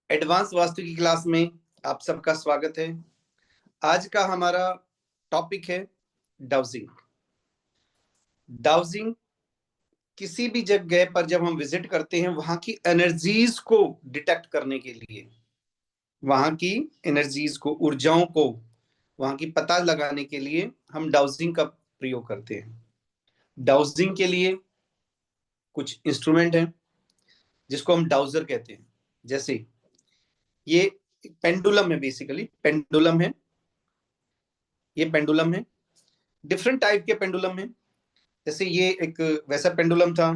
Advance vastu की class में आप सबका स्वागत है। आज का हमारा टॉपिक है डाउजिंग। डाउजिंग किसी भी जगह पर जब हम विजिट करते हैं, वहां की एनर्जीज को डिटेक्ट करने के लिए, वहां की एनर्जीज को, ऊर्जाओं को, वहां की पता लगाने के लिए हम डाउजिंग का प्रयोग करते हैं। डाउजिंग के लिए कुछ इंस्ट्रूमेंट हैं जिसको हम डाउजर कहते हैं। जैसे ये पेंडुलम है, बेसिकली पेंडुलम है, ये पेंडुलम है। डिफरेंट टाइप के पेंडुलम है। जैसे ये एक वैसा पेंडुलम था।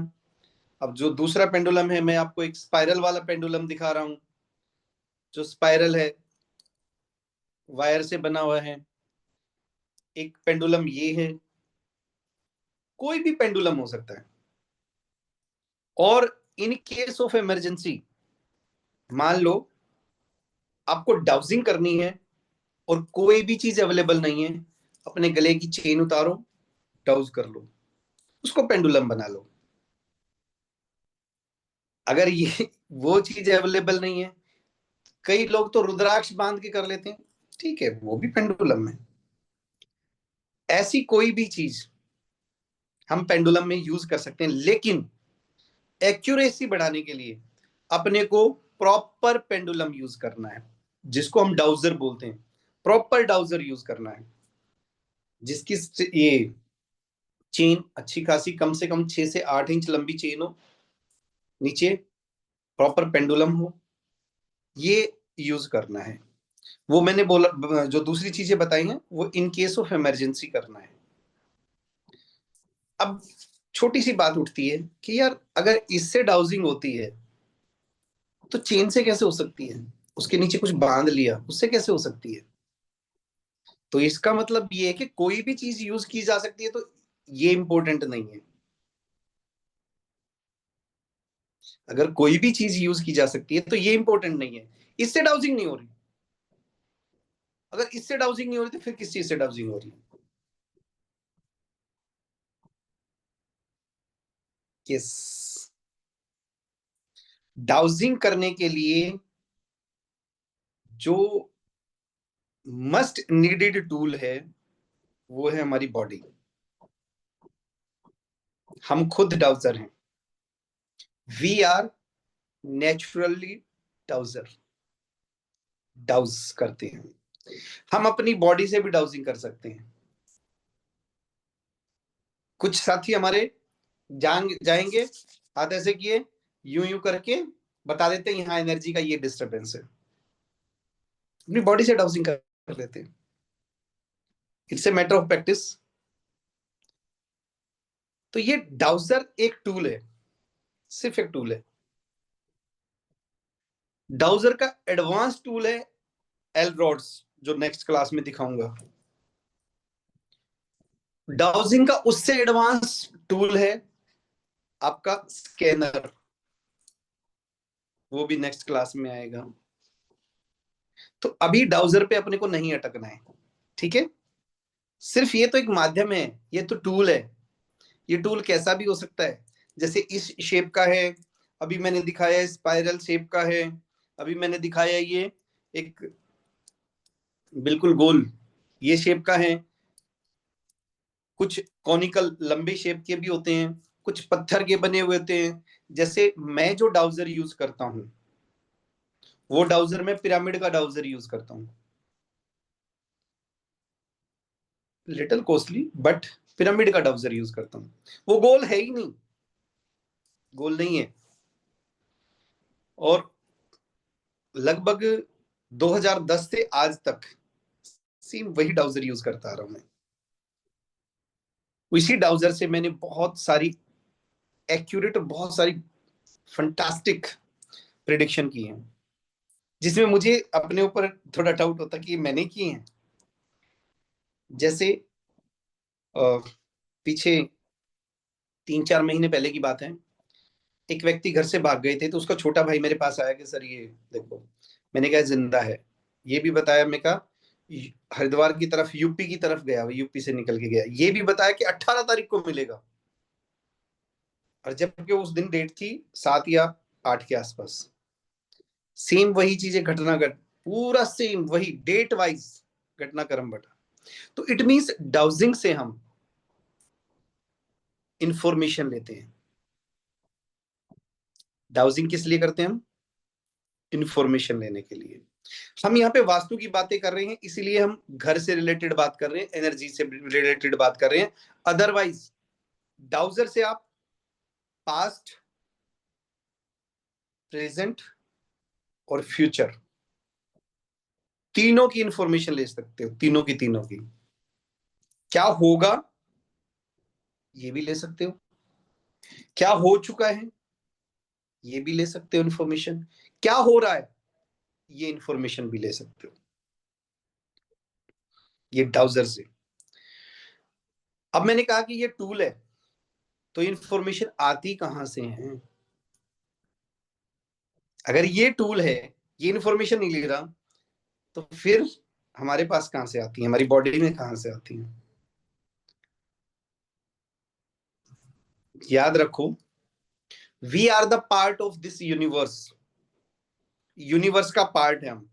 अब जो दूसरा पेंडुलम है, मैं आपको एक स्पाइरल वाला पेंडुलम दिखा रहा हूं, जो स्पाइरल है, वायर से बना हुआ है। एक पेंडुलम ये है। कोई भी पेंडुलम हो सकता है। और इन केस ऑफ इमरजेंसी, मान लो आपको डाउजिंग करनी है और कोई भी चीज अवेलेबल नहीं है, अपने गले की चेन उतारो, डाउज कर लो, उसको पेंडुलम बना लो। अगर ये वो चीज अवेलेबल नहीं है, कई लोग तो रुद्राक्ष बांध के कर लेते हैं, ठीक है, वो भी पेंडुलम है। ऐसी कोई भी चीज हम पेंडुलम में यूज कर सकते हैं, लेकिन एक्यूरेसी बढ़ाने के लिए अपने को प्रॉपर पेंडुलम यूज करना है, जिसको हम डाउजर बोलते हैं। प्रॉपर डाउजर यूज करना है, जिसकी ये चेन अच्छी खासी, कम से कम 6 से 8 इंच लंबी चेन हो, नीचे प्रॉपर पेंडुलम हो, ये यूज करना है। वो मैंने बोला, जो दूसरी चीजें बताई हैं वो इन केस ऑफ इमरजेंसी करना है। अब छोटी सी बात उठती है कि यार, अगर इससे डाउजिंग होती है तो चेन से कैसे हो सकती है? उसके नीचे कुछ बांध लिया, उससे कैसे हो सकती है? तो इसका मतलब ये है कि कोई भी चीज यूज की जा सकती है, तो ये इंपॉर्टेंट नहीं है। अगर कोई भी चीज यूज की जा सकती है तो ये इंपॉर्टेंट नहीं है। इससे डाउजिंग नहीं हो रही, अगर इससे डाउजिंग नहीं हो रही तो फिर किस चीज से डाउजिंग हो रही है? किस डाउजिंग करने के लिए जो मस्ट नीडेड टूल है, वो है हमारी बॉडी। हम खुद डाउजर हैं। We are naturally dowser. Dowse करते हैं। हम अपनी बॉडी से भी डाउजिंग कर सकते हैं। कुछ साथी हमारे जाएंगे, हाथ ऐसे किए, यूं यूं करके बता देते हैं यहाँ एनर्जी का ये डिस्टरबेंस है, अपनी बॉडी से डाउजिंग कर लेते हैं। It's a matter of practice. तो ये डाउजर एक टूल है, सिर्फ एक टूल है। डाउजर का एडवांस टूल है एल रॉड्स, जो नेक्स्ट क्लास में दिखाऊंगा। डाउजिंग का उससे एडवांस टूल है आपका स्कैनर, वो भी नेक्स्ट क्लास में आएगा। तो अभी डाउजर पे अपने को नहीं अटकना है, ठीक है? सिर्फ ये तो एक माध्यम है, ये तो टूल है। ये टूल कैसा भी हो सकता है, जैसे इस शेप का है, अभी मैंने दिखाया स्पाइरल शेप का है, अभी मैंने दिखाया ये एक बिल्कुल गोल ये शेप का है। कुछ कॉनिकल लंबे शेप के भी होते हैं, कुछ पत्थर के बने हुए होते हैं। जैसे मैं जो डाउजर यूज करता हूं, वो डाउजर मैं पिरामिड का डाउजर यूज करता हूं। लिटिल कॉस्टली, बट पिरामिड का डाउजर यूज करता हूं। वो गोल है ही नहीं, गोल नहीं है। और लगभग 2010 से आज तक सेम वही डाउजर यूज करता आ रहा हूं मैं। इसी डाउजर से मैंने बहुत सारी एक्यूरेट और बहुत सारी फंटास्टिक प्रिडिक्शन की हैं, जिसमें मुझे अपने ऊपर थोड़ा डाउट होता कि मैंने की हैं। जैसे पीछे 3-4 महीने पहले की बात है। एक व्यक्ति घर से भाग गए थे, तो उसका छोटा भाई मेरे पास आया कि सर ये देखो। मैंने कहा जिंदा है। ये भी बताया, मैं कहा हरिद्वार की तरफ, यूपी की तरफ गया, यूपी से निकल के गया। ये भी बताया कि 18 तारीख को मिलेगा। और जबकि उस दिन डेट थी 7 या 8 के आसपास। सेम वही चीजें घटना घट, पूरा सेम वही डेट वाइज घटनाक्रम बटा। तो इट मींस डाउजिंग से हम इंफॉर्मेशन लेते हैं। डाउजिंग किस लिए करते हैं हम? इंफॉर्मेशन लेने के लिए। हम यहाँ पे वास्तु की बातें कर रहे हैं, इसीलिए हम घर से रिलेटेड बात कर रहे हैं, एनर्जी से रिलेटेड बात कर रहे हैं। अदरवाइज डाउजर से आप पास्ट, प्रेजेंट और फ्यूचर तीनों की इंफॉर्मेशन ले सकते हो, तीनों की तीनों की। क्या होगा ये भी ले सकते हो, क्या हो चुका है ये भी ले सकते हो इंफॉर्मेशन, क्या हो रहा है ये इंफॉर्मेशन भी ले सकते हो, ये डाउजर से। अब मैंने कहा कि ये टूल है, तो इंफॉर्मेशन आती कहां से है? अगर ये टूल है, ये इंफॉर्मेशन नहीं ले रहा, तो फिर हमारे पास कहां से आती है, हमारी बॉडी में कहां से आती है? याद रखो, we are the part of this universe. Universe का पार्ट है हम।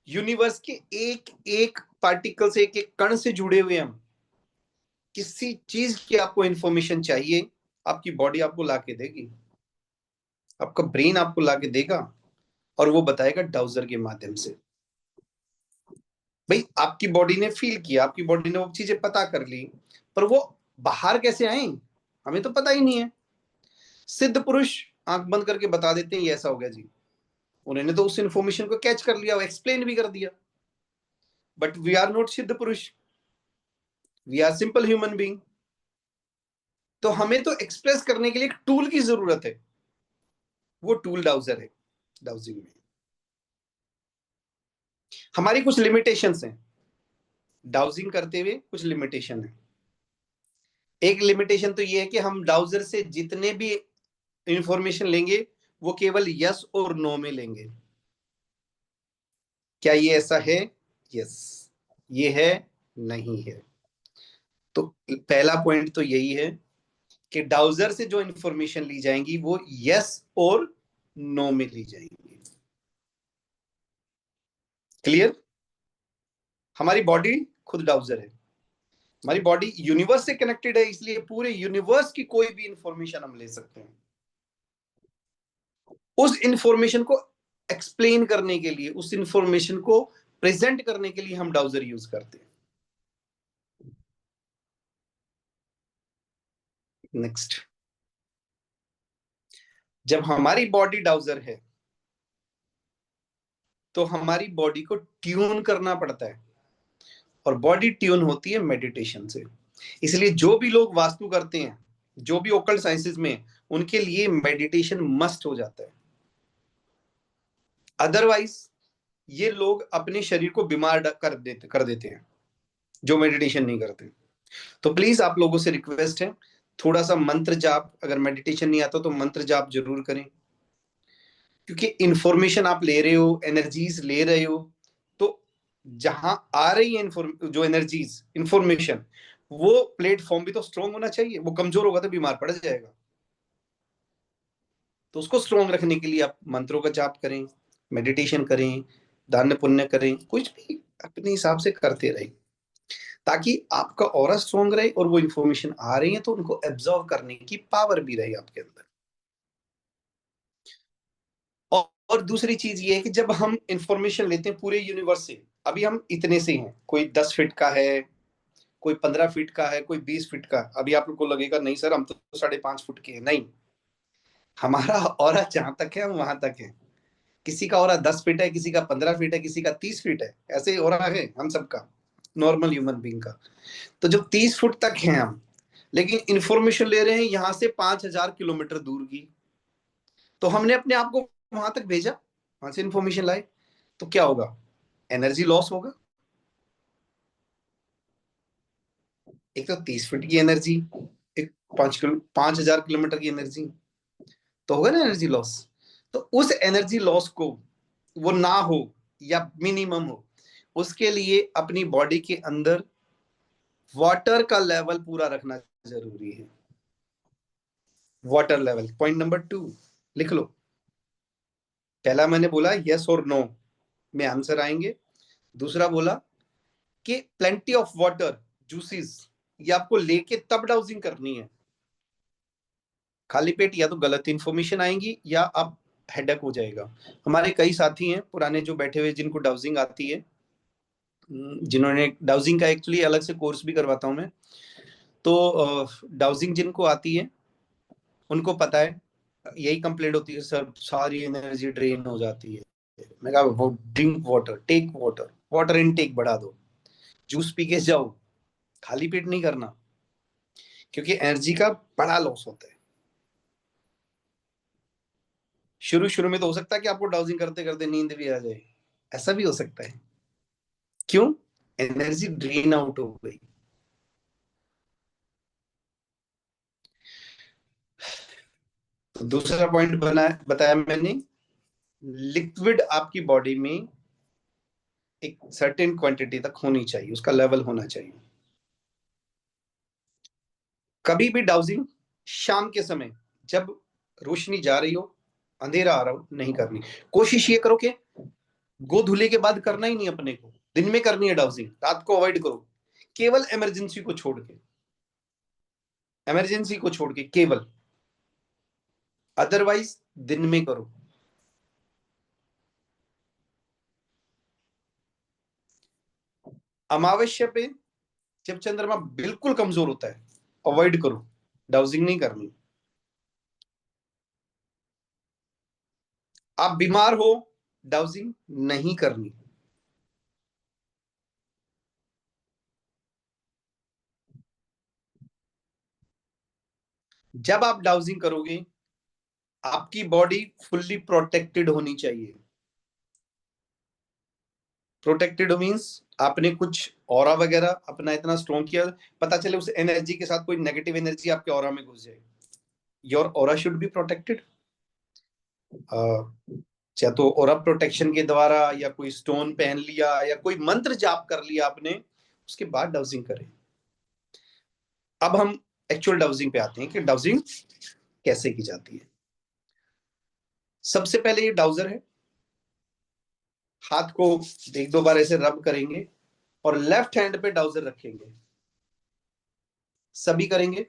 यूनिवर्स के एक एक पार्टिकल से, एक एक कण से जुड़े हुए हम। किसी चीज की आपको इंफॉर्मेशन चाहिए, आपकी बॉडी आपको लाके देगी, आपका ब्रेन आपको लाके देगा, और वो बताएगा डाउजर के माध्यम से। भाई आपकी बॉडी ने फील किया, आपकी बॉडी ने वो चीजें पता कर ली, पर वो बाहर कैसे आई हमें तो पता ही नहीं है। सिद्ध पुरुष आंख बंद करके बता देते हैं ये ऐसा हो गया जी, उन्होंने तो उस इंफॉर्मेशन को कैच कर लिया, एक्सप्लेन भी कर दिया। बट वी आर नॉट सिद्ध पुरुष, we are simple human being. तो हमें तो एक्सप्रेस करने के लिए एक टूल की जरूरत है, वो टूल डाउजर है। डाउजिंग में हमारी कुछ लिमिटेशंस हैं, डाउजिंग करते हुए कुछ लिमिटेशन है। एक लिमिटेशन तो ये है कि हम डाउजर से जितने भी इंफॉर्मेशन लेंगे वो केवल यस और नो में लेंगे। क्या ये ऐसा है? यस। ये है? नहीं है। तो पहला पॉइंट तो यही है कि डाउजर से जो इंफॉर्मेशन ली जाएंगी वो यस और नो में ली जाएंगी। क्लियर? हमारी बॉडी खुद डाउजर है, हमारी बॉडी यूनिवर्स से कनेक्टेड है, इसलिए पूरे यूनिवर्स की कोई भी इंफॉर्मेशन हम ले सकते हैं। उस इंफॉर्मेशन को एक्सप्लेन करने के लिए, उस इंफॉर्मेशन को प्रेजेंट करने के लिए हम डाउजर यूज करते हैं। नेक्स्ट, जब हमारी बॉडी डाउजर है तो हमारी बॉडी को ट्यून करना पड़ता है, और बॉडी ट्यून होती है मेडिटेशन से। इसलिए जो भी लोग वास्तु करते हैं, जो भी ओकल्ट साइंसेज में, उनके लिए मेडिटेशन मस्ट हो जाता है। अदरवाइज ये लोग अपने शरीर को बीमार कर देते हैं जो मेडिटेशन नहीं करते। तो प्लीज आप लोगों से रिक्वेस्ट है, थोड़ा सा मंत्र जाप, अगर मेडिटेशन नहीं आता तो मंत्र जाप जरूर करें, क्योंकि इंफॉर्मेशन आप ले रहे हो, एनर्जीज ले रहे हो, तो जहां आ रही है जो एनर्जीज, इंफॉर्मेशन, वो प्लेटफॉर्म भी तो स्ट्रोंग होना चाहिए। वो कमजोर होगा तो बीमार पड़ जाएगा। तो उसको स्ट्रोंग रखने के लिए आप मंत्रों का जाप करें, मेडिटेशन करें, दान पुण्य करें, कुछ भी अपने हिसाब से करते रहें, ताकि आपका ऑरा स्ट्रोंग रहे, और वो इंफॉर्मेशन आ रही है तो उनको एब्जॉर्व करने की पावर भी रहे आपके अंदर। और दूसरी चीज ये है कि जब हम इंफॉर्मेशन लेते हैं पूरे यूनिवर्स से, अभी हम इतने से हैं, कोई 10 फीट का है, कोई 15 फीट का है, कोई 20 फीट का। अभी आप लोग को लगेगा नहीं सर हम तो 5.5 फुट के हैं। नहीं, हमारा ऑरा जहां तक है हम वहां तक है। किसी का ऑरा 10 फीट है, किसी का 15 फीट है, किसी का 30 फीट है, ऐसे ऑरा है हम सबका, नॉर्मल ह्यूमन बींग का। तो जब 30 फुट तक हैं हम, लेकिन इंफॉर्मेशन ले रहे हैं यहां से 5,000 किलोमीटर दूर की, तो हमने अपने आप को वहां तक भेजा, वहां से इंफॉर्मेशन लाए, तो क्या होगा? एनर्जी लॉस होगा। एक तो 30 फीट की एनर्जी, एक 5,000 किलोमीटर की एनर्जी, तो होगा ना एनर्जी लॉस। तो उस एनर्जी लॉस को वो ना हो, या मिनिमम हो, उसके लिए अपनी बॉडी के अंदर वाटर का लेवल पूरा रखना जरूरी है। वाटर लेवल, पॉइंट नंबर 2 लिख लो। पहला मैंने बोला यस और नो में आंसर आएंगे। दूसरा बोला कि प्लेंटी ऑफ वाटर, जूसेस, ये आपको लेके तब डाउजिंग करनी है। खाली पेट या तो गलत इंफॉर्मेशन आएंगी या आप हेडेक हो जाएगा। हमारे कई साथी हैं पुराने जो बैठे हुए जिनको डाउजिंग आती है, जिन्होंने डाउजिंग का एक्चुअली अलग से कोर्स भी करवाता हूं मैं। तो डाउजिंग जिनको आती है उनको पता है, यही कंप्लेंट होती है, सर सारी एनर्जी ड्रेन हो जाती है। मैं कहा वो drink water, take water, water intake बढ़ा दो, जूस पी के जाओ, खाली पेट नहीं करना, क्योंकि एनर्जी का बड़ा लॉस होता है। शुरू शुरू में तो हो सकता है कि आपको डाउजिंग करते करते नींद भी आ जाए, ऐसा भी हो सकता है। क्यों? एनर्जी ड्रेन आउट हो गई। तो दूसरा पॉइंट बताया मैंने, लिक्विड आपकी बॉडी में एक सर्टेन क्वांटिटी तक होनी चाहिए, उसका लेवल होना चाहिए। कभी भी डाउजिंग शाम के समय जब रोशनी जा रही हो, अंधेरा आ रहा हो, नहीं करनी। कोशिश ये करो कि गोधुली के बाद करना ही नहीं अपने को, दिन में करनी है डाउजिंग, रात को अवॉइड करो, केवल इमरजेंसी को छोड़ के, इमरजेंसी को छोड़ के केवल, अदरवाइज दिन में करो। अमावस्या पे जब चंद्रमा बिल्कुल कमजोर होता है, अवॉइड करो, डाउजिंग नहीं करनी। आप बीमार हो, डाउजिंग नहीं करनी। जब आप डाउजिंग करोगे आपकी बॉडी फुल्ली प्रोटेक्टेड होनी चाहिए। प्रोटेक्टेड मींस आपने कुछ ऑरा वगैरह अपना इतना स्ट्रॉन्ग किया, पता चले उस एनर्जी के साथ कोई नेगेटिव एनर्जी आपके ऑरा में घुस जाए। Your aura should be protected. चाहे तो ऑरा प्रोटेक्शन के द्वारा, या कोई स्टोन पहन लिया, या कोई मंत्र जाप कर लिया आपने, उसके बाद डाउजिंग करें। अब हम एक्चुअल डाउजिंग पे आते हैं कि डाउजिंग कैसे की जाती है। सबसे पहले ये डाउजर है, हाथ को एक दो बार ऐसे रब करेंगे और लेफ्ट हैंड पे डाउजर रखेंगे, सभी करेंगे।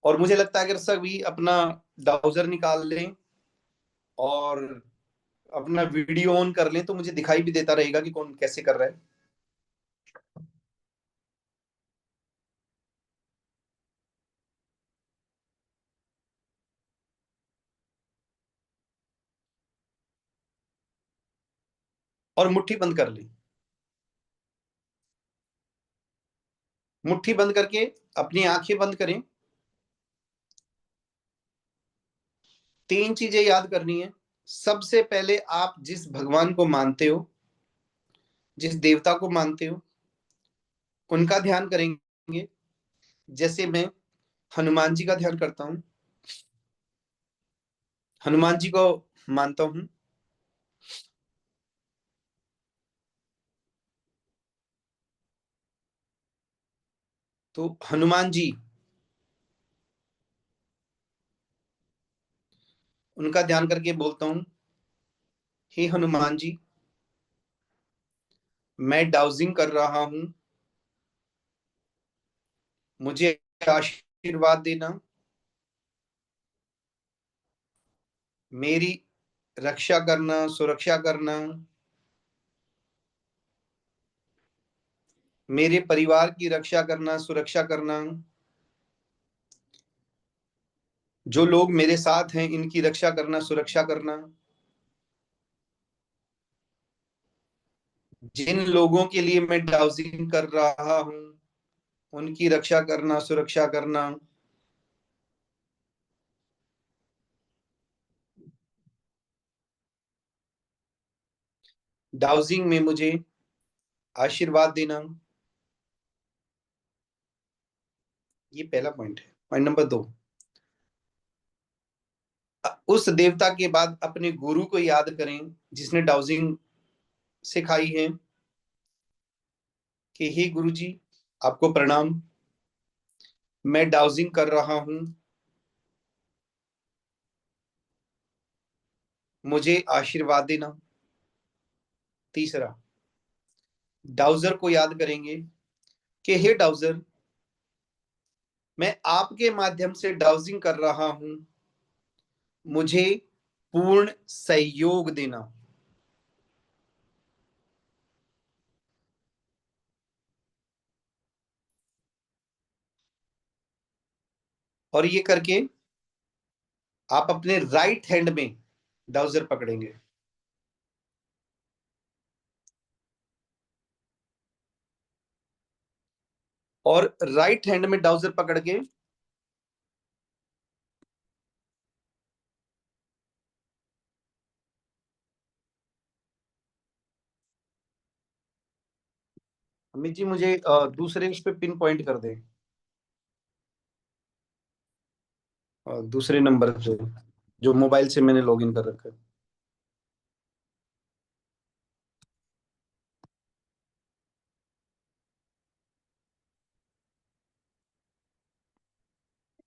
और मुझे लगता है अगर सभी अपना डाउजर निकाल लें और अपना वीडियो ऑन कर लें तो मुझे दिखाई भी देता रहेगा कि कौन कैसे कर रहा है। और मुट्ठी बंद कर लें, मुट्ठी बंद करके अपनी आंखें बंद करें। तीन चीजें याद करनी है। सबसे पहले आप जिस भगवान को मानते हो, जिस देवता को मानते हो, उनका ध्यान करेंगे। जैसे मैं हनुमान जी का ध्यान करता हूं, हनुमान जी को मानता हूं, तो हनुमान जी, उनका ध्यान करके बोलता हूं, हे हनुमान जी, मैं डाउजिंग कर रहा हूं, मुझे आशीर्वाद देना, मेरी रक्षा करना, सुरक्षा करना, मेरे परिवार की रक्षा करना, सुरक्षा करना, जो लोग मेरे साथ हैं इनकी रक्षा करना, सुरक्षा करना, जिन लोगों के लिए मैं डाउजिंग कर रहा हूं उनकी रक्षा करना, सुरक्षा करना। डाउजिंग में मुझे आशीर्वाद देना। ये पहला पॉइंट है। पॉइंट नंबर 2, उस देवता के बाद अपने गुरु को याद करें जिसने डाउजिंग सिखाई है, कि हे गुरु जी, आपको प्रणाम, मैं डाउजिंग कर रहा हूं, मुझे आशीर्वाद देना। तीसरा, डाउजर को याद करेंगे कि हे डाउजर, मैं आपके माध्यम से डाउजिंग कर रहा हूं, मुझे पूर्ण सहयोग देना। और ये करके आप अपने राइट हैंड में डाउजर पकड़ेंगे। और राइट हैंड में डाउजर पकड़ के अमित जी मुझे दूसरे उस पे पिन पॉइंट कर दें, दूसरे नंबर पे जो मोबाइल से मैंने लॉगिन कर रखा है।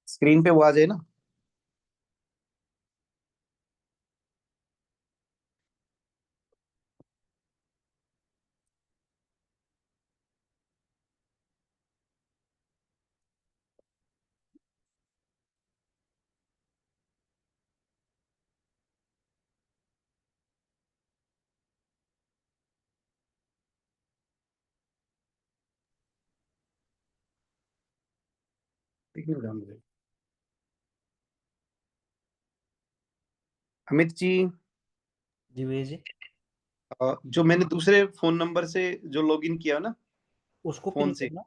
स्क्रीन पे वो आ जाए ना। देखिए मैडम मुझे, अमित जी, जी भैया जी। जो मैंने दूसरे फोन नंबर से जो लॉगिन किया ना, उसको पिन फोन से, करना।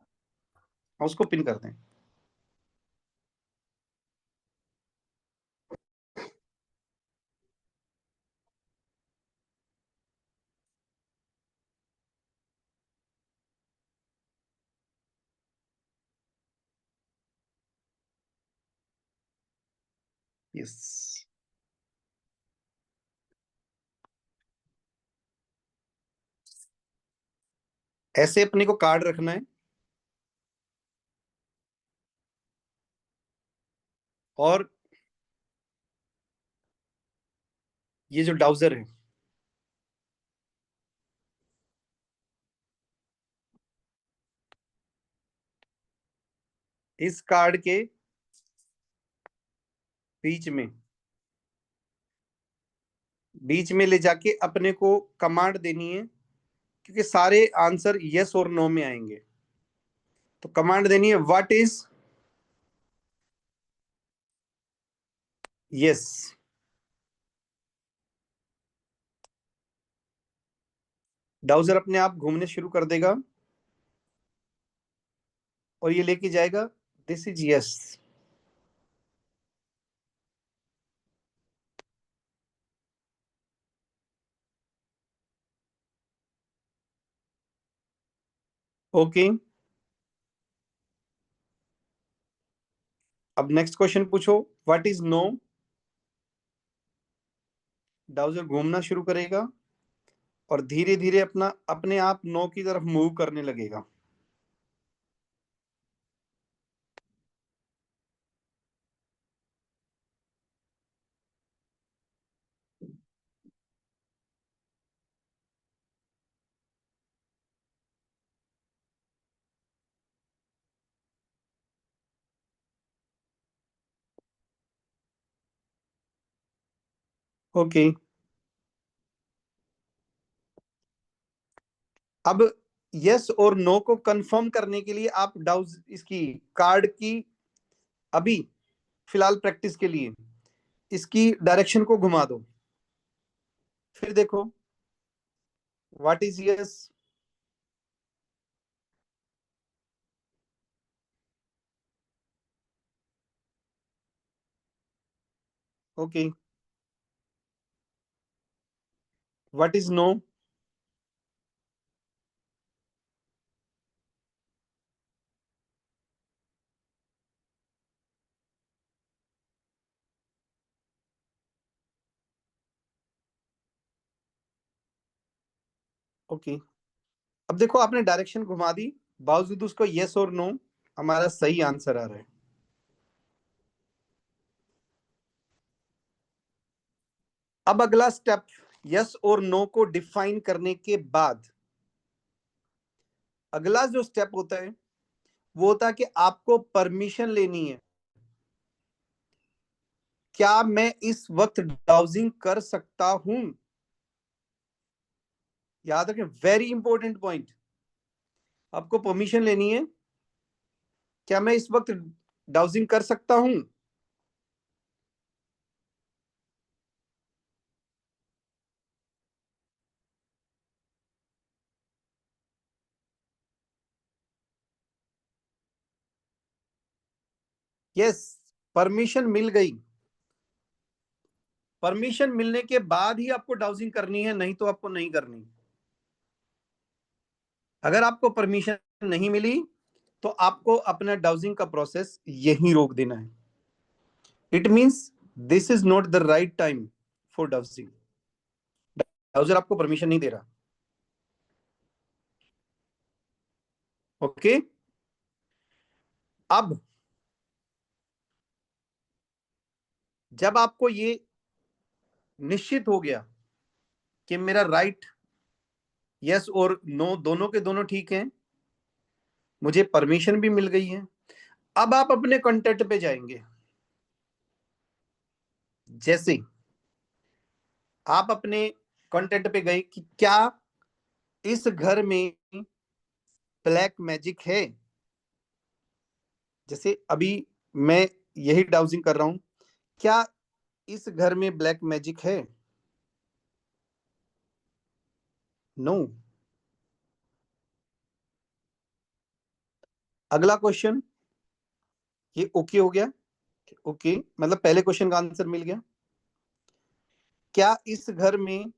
उसको पिन कर दें। यस। ऐसे अपने को कार्ड रखना है, और ये जो डाउजर है, इस कार्ड के बीच में ले जाके अपने को कमांड देनी है, क्योंकि सारे आंसर यस और नो में आएंगे। तो कमांड देनी है, व्हाट इज यस। डाउजर अपने आप घूमने शुरू कर देगा और ये लेके जाएगा, दिस इज यस। ओके, अब नेक्स्ट क्वेश्चन पूछो, व्हाट इज नो। डाउजर घूमना शुरू करेगा और धीरे धीरे अपना अपने आप नो की तरफ मूव करने लगेगा। ओके, अब यस और नो को कंफर्म करने के लिए आप डाउज इसकी कार्ड की अभी फिलहाल प्रैक्टिस के लिए इसकी डायरेक्शन को घुमा दो, फिर देखो what is yes. Okay, what is no. Okay, अब देखो आपने डायरेक्शन घुमा दी, बावजूद उसको यस और नो हमारा सही आंसर आ रहा है। अब अगला स्टेप, यस और नो को डिफाइन करने के बाद अगला जो स्टेप होता है वो होता है कि आपको परमिशन लेनी है। क्या मैं इस वक्त डाउजिंग कर सकता हूं? याद रखें, वेरी इंपॉर्टेंट पॉइंट। आपको परमिशन लेनी है, क्या मैं इस वक्त डाउजिंग कर सकता हूं? यस, परमिशन मिल गई। परमिशन मिलने के बाद ही आपको डाउजिंग करनी है, नहीं तो आपको नहीं करनी। अगर आपको परमिशन नहीं मिली तो आपको अपना डाउजिंग का प्रोसेस यहीं रोक देना है। It means this is not the right time for dowsing. Dowser आपको परमिशन नहीं दे रहा। ओके, अब जब आपको ये निश्चित हो गया कि मेरा राइट यस और नो दोनों के दोनों ठीक हैं, मुझे परमिशन भी मिल गई है, अब आप अपने कंटेंट पे जाएंगे। जैसे आप अपने कंटेंट पे गए कि क्या इस घर में ब्लैक मैजिक है। जैसे अभी मैं यही डाउजिंग कर रहा हूं, क्या इस घर में ब्लैक मैजिक है? नो। अगला क्वेश्चन, ये ओके हो गया। ओके मतलब पहले क्वेश्चन का आंसर मिल गया। क्या इस घर में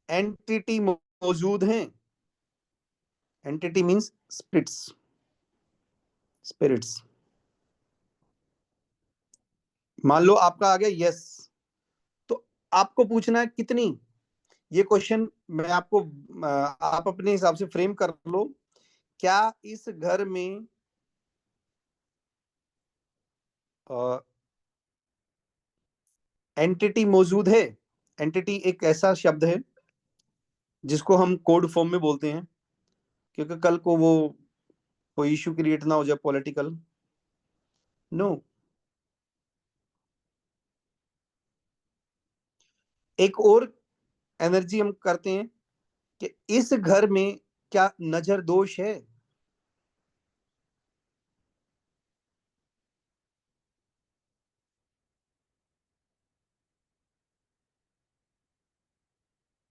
एंटिटी मौजूद हैं? Entity means spirits. स्पिरिट्स। मान लो आपका आ गया यस, तो आपको पूछना है कितनी। ये क्वेश्चन मैं आपको आप अपने हिसाब से फ्रेम कर लो। क्या इस घर में एंटिटी मौजूद है? एंटिटी एक ऐसा शब्द है जिसको हम कोड फॉर्म में बोलते हैं, क्योंकि कल को वो कोई इश्यू क्रिएट ना हो जाए पॉलिटिकल। नो। एक और एनर्जी हम करते हैं कि इस घर में क्या नजर दोष है?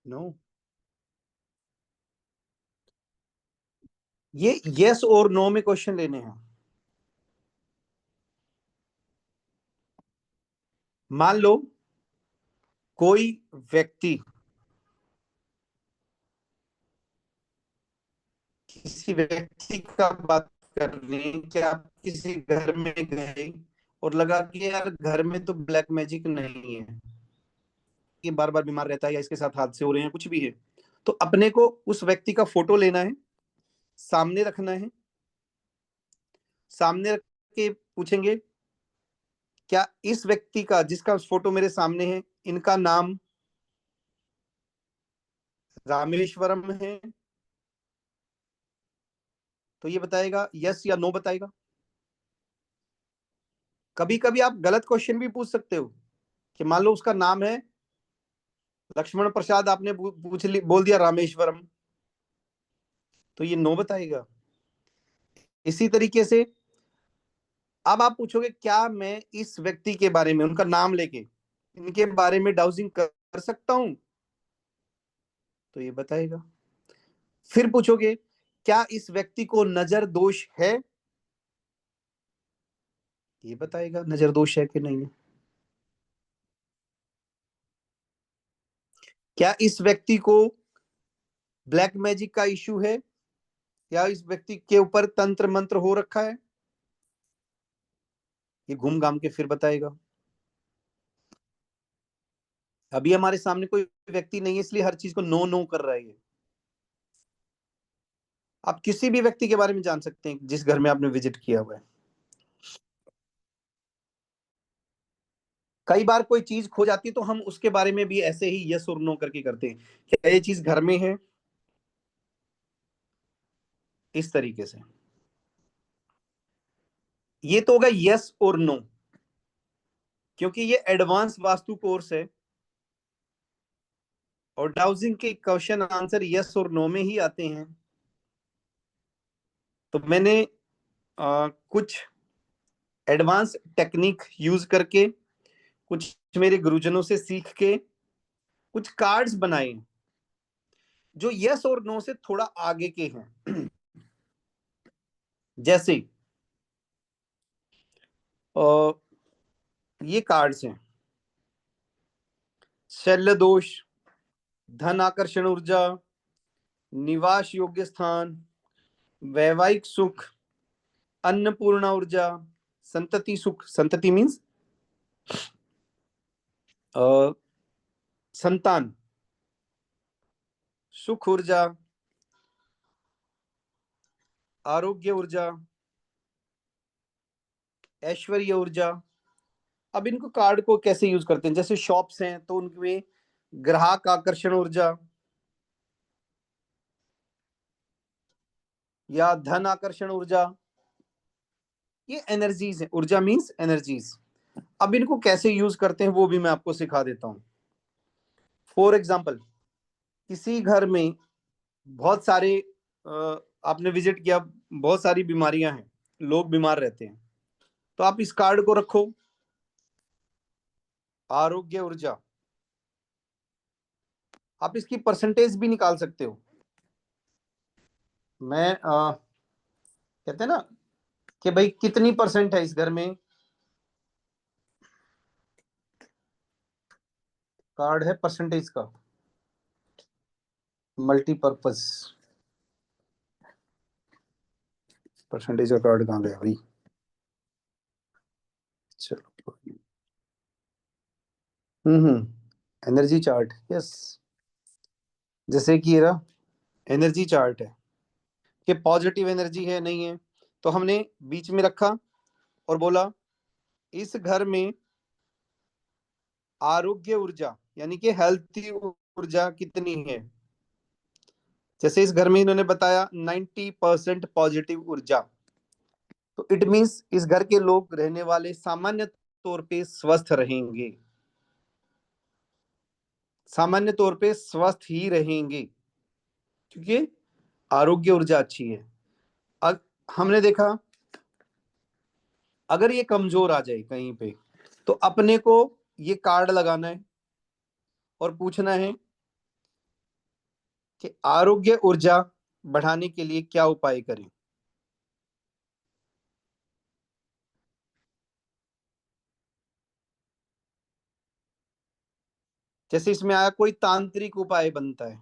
नो। ये यस और नो में क्वेश्चन लेने हैं। मान लो कोई व्यक्ति किसी व्यक्ति का बात कर रहे हैं कि आप किसी घर में गए और लगा कि यार घर में तो ब्लैक मैजिक नहीं है, ये बार बार बीमार रहता है या इसके साथ हादसे हो रहे हैं, कुछ भी है, तो अपने को उस व्यक्ति का फोटो लेना है, सामने रखना है, सामने रख के पूछेंगे क्या इस व्यक्ति का जिसका फोटो मेरे सामने है, इनका नाम रामेश्वरम है? तो ये बताएगा यस या नो बताएगा। कभी कभी आप गलत क्वेश्चन भी पूछ सकते हो कि मान लो उसका नाम है लक्ष्मण प्रसाद, आपने बोल दिया रामेश्वरम, तो ये नो बताएगा। इसी तरीके से अब आप पूछोगे क्या मैं इस व्यक्ति के बारे में, उनका नाम लेके इनके बारे में डाउजिंग कर सकता हूं, तो ये बताएगा। फिर पूछोगे क्या इस व्यक्ति को नजर दोष है, ये बताएगा नजर दोष है कि नहीं है। क्या इस व्यक्ति को ब्लैक मैजिक का इश्यू है, या इस व्यक्ति के ऊपर तंत्र मंत्र हो रखा है, ये घूम घाम के फिर बताएगा। अभी हमारे सामने कोई व्यक्ति नहीं है इसलिए हर चीज को नो नो कर रहा है ये। आप किसी भी व्यक्ति के बारे में जान सकते हैं जिस घर में आपने विजिट किया हुआ है। कई बार कोई चीज खो जाती है तो हम उसके बारे में भी ऐसे ही यस और नो करके करते हैं, क्या ये चीज घर में है, इस तरीके से। ये तो होगा यस और नो, क्योंकि ये एडवांस वास्तु कोर्स है और डाउजिंग के क्वेश्चन आंसर यस और नो में ही आते हैं। तो मैंने कुछ एडवांस टेक्निक यूज करके, कुछ मेरे गुरुजनों से सीख के कुछ कार्ड्स बनाए जो यस और नो से थोड़ा आगे के हैं। जैसे अ, ये कार्ड्स हैं: शल्य दोष, धन आकर्षण ऊर्जा, निवास योग्य स्थान, वैवाहिक सुख, अन्नपूर्णा ऊर्जा, संतति सुख, संतति मीन्स संतान, सुख ऊर्जा, आरोग्य ऊर्जा, ऐश्वर्य ऊर्जा। अब इनको कार्ड को कैसे यूज करते हैं, जैसे शॉप्स हैं तो उनमें ग्राहक आकर्षण ऊर्जा या धन आकर्षण ऊर्जा, ये एनर्जीज है। ऊर्जा मीन्स एनर्जीज। अब इनको कैसे यूज करते हैं वो भी मैं आपको सिखा देता हूं। फॉर एग्जाम्पल, किसी घर में बहुत सारे आपने विजिट किया, बहुत सारी बीमारियां हैं, लोग बीमार रहते हैं, तो आप इस कार्ड को रखो, आरोग्य ऊर्जा। आप इसकी परसेंटेज भी निकाल सकते हो। मैं कहते हैं ना कि भाई कितनी परसेंट है इस घर में, कार्ड है परसेंटेज का, मल्टीपर्पज। परसेंटेज का कार्ड कहाँ गया भाई, चलो। Energy chart, yes. जैसे कि ये रहा एनर्जी चार्ट है कि पॉजिटिव एनर्जी है नहीं है, तो हमने बीच में रखा और बोला इस घर में आरोग्य ऊर्जा यानी कि हेल्थी ऊर्जा कितनी है। जैसे इस घर में इन्होंने बताया 90% पॉजिटिव ऊर्जा, तो इट मीन्स इस घर के लोग रहने वाले सामान्य तौर पे स्वस्थ रहेंगे, सामान्य तौर पे स्वस्थ ही रहेंगे, क्योंकि आरोग्य ऊर्जा अच्छी है। अब हमने देखा अगर ये कमजोर आ जाए कहीं पे, तो अपने को ये कार्ड लगाना है और पूछना है कि आरोग्य ऊर्जा बढ़ाने के लिए क्या उपाय करें। जैसे इसमें आया कोई तांत्रिक उपाय बनता है,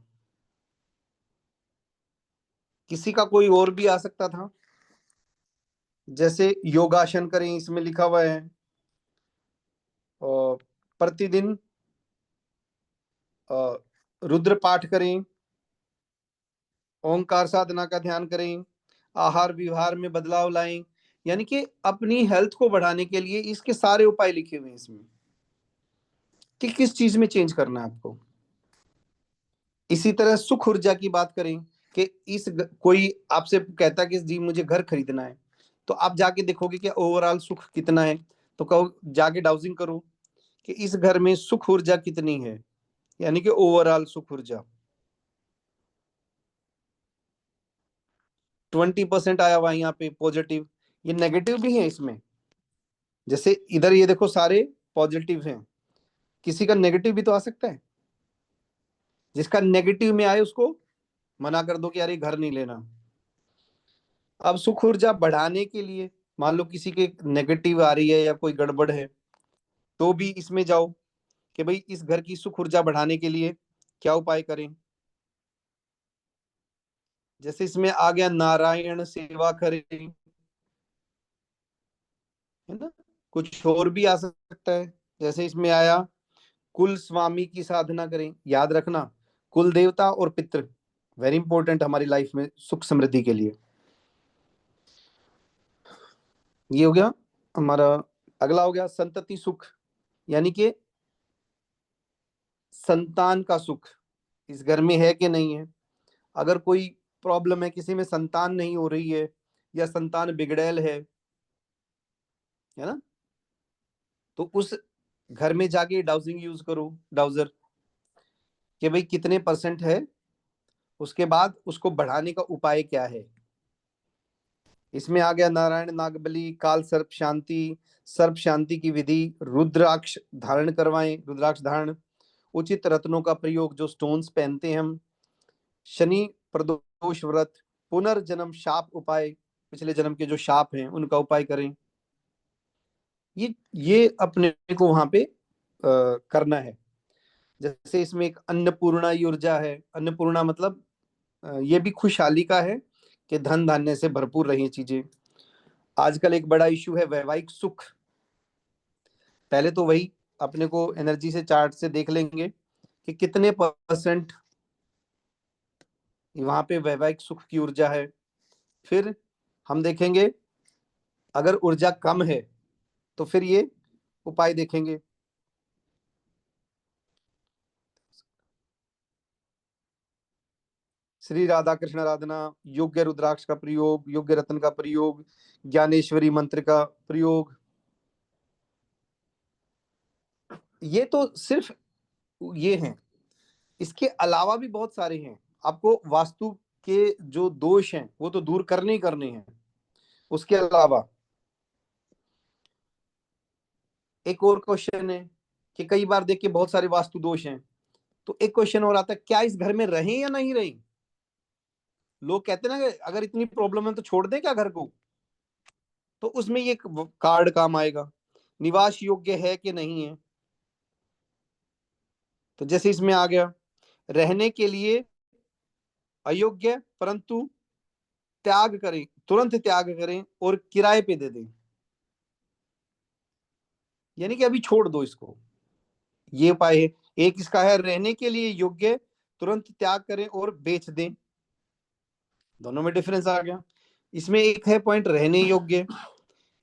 किसी का कोई और भी आ सकता था, जैसे योगासन करें, इसमें लिखा हुआ है, और प्रतिदिन रुद्र पाठ करें, ओंकार साधना का ध्यान करें, आहार विहार में बदलाव लाएं, यानी कि अपनी हेल्थ को बढ़ाने के लिए इसके सारे उपाय लिखे हुए हैं इसमें कि किस चीज में चेंज करना है आपको। इसी तरह सुख ऊर्जा की बात करें कि कोई आपसे कहता है कि जी मुझे घर खरीदना है, तो आप जाके देखोगे कि ओवरऑल सुख कितना है, तो कहो जाके डाउजिंग करो कि इस घर में सुख ऊर्जा कितनी है, यानी कि ओवरऑल सुख ऊर्जा 20% आया हुआ यहाँ पे पॉजिटिव। ये नेगेटिव भी है इसमें, जैसे इधर ये देखो सारे पॉजिटिव हैं, किसी का नेगेटिव भी तो आ सकता है। जिसका नेगेटिव में आए उसको मना कर दो कि यार ये घर नहीं लेना। अब सुख ऊर्जा बढ़ाने के लिए मान लो किसी के नेगेटिव आ रही है या कोई गड़बड़ है, तो भी इसमें जाओ कि भाई इस घर की सुख ऊर्जा बढ़ाने के लिए क्या उपाय करें। जैसे इसमें आ गया नारायण सेवा करें, है ना, कुछ और भी आ सकता है। जैसे इसमें आया कुल स्वामी की साधना करें, याद रखना कुल देवता और पितृ वेरी इंपॉर्टेंट हमारी लाइफ में सुख समृद्धि के लिए। ये हो गया हमारा। अगला हो गया संतति सुख, यानी कि संतान का सुख इस घर में है कि नहीं है। अगर कोई प्रॉब्लम है, किसी में संतान नहीं हो रही है या संतान बिगड़ैल है ना, तो उस घर में जाके डाउजिंग यूज करो, डाउजर, कि भाई कितने परसेंट है, उसके बाद उसको बढ़ाने का उपाय क्या है। इसमें आ गया नारायण नागबली, काल सर्प शांति की विधि, रुद्राक्ष धारण करवाएं, रुद्राक्ष धारण, उचित रत्नों का प्रयोग, जो स्टोन्स पहनते हैं हम, शनि प्रदोष व्रत, पुनर्जन्म शाप उपाय, पिछले जन्म के जो शाप हैं उनका उपाय करें। ये अपने को वहां पे करना है। जैसे इसमें एक अन्नपूर्णा ऊर्जा है, अन्नपूर्णा मतलब ये भी खुशहाली का है कि धन धान्य से भरपूर रही चीजें। आजकल एक बड़ा इशू है वैवाहिक सुख। पहले तो वही अपने को एनर्जी से चार्ट से देख लेंगे कि कितने परसेंट वहां पे वैवाहिक सुख की ऊर्जा है। फिर हम देखेंगे अगर ऊर्जा कम है तो फिर ये उपाय देखेंगे। श्री राधा कृष्ण आराधना, योग्य रुद्राक्ष का प्रयोग, योग्य रत्न का प्रयोग, ज्ञानेश्वरी मंत्र का प्रयोग। ये तो सिर्फ ये हैं, इसके अलावा भी बहुत सारे हैं। आपको वास्तु के जो दोष हैं वो तो दूर करने ही करने हैं। उसके अलावा एक और क्वेश्चन है कि कई बार देखिए बहुत सारे वास्तु दोष हैं, तो एक क्वेश्चन और आता है, क्या इस घर में रहें या नहीं रहें। लोग कहते हैं ना कि अगर इतनी प्रॉब्लम है तो छोड़ दें क्या घर को, तो उसमें ये कार्ड काम आएगा, निवास योग्य है कि नहीं है। तो जैसे इसमें आ गया, रहने के लिए अयोग्य, परंतु त्याग करें, तुरंत त्याग करें और किराए पे दे दें, यानी कि अभी छोड़ दो इसको। ये उपाय है। एक इसका है रहने के लिए योग्य, तुरंत त्याग करें और बेच दें। दोनों में डिफरेंस आ गया। इसमें एक है पॉइंट रहने योग्य,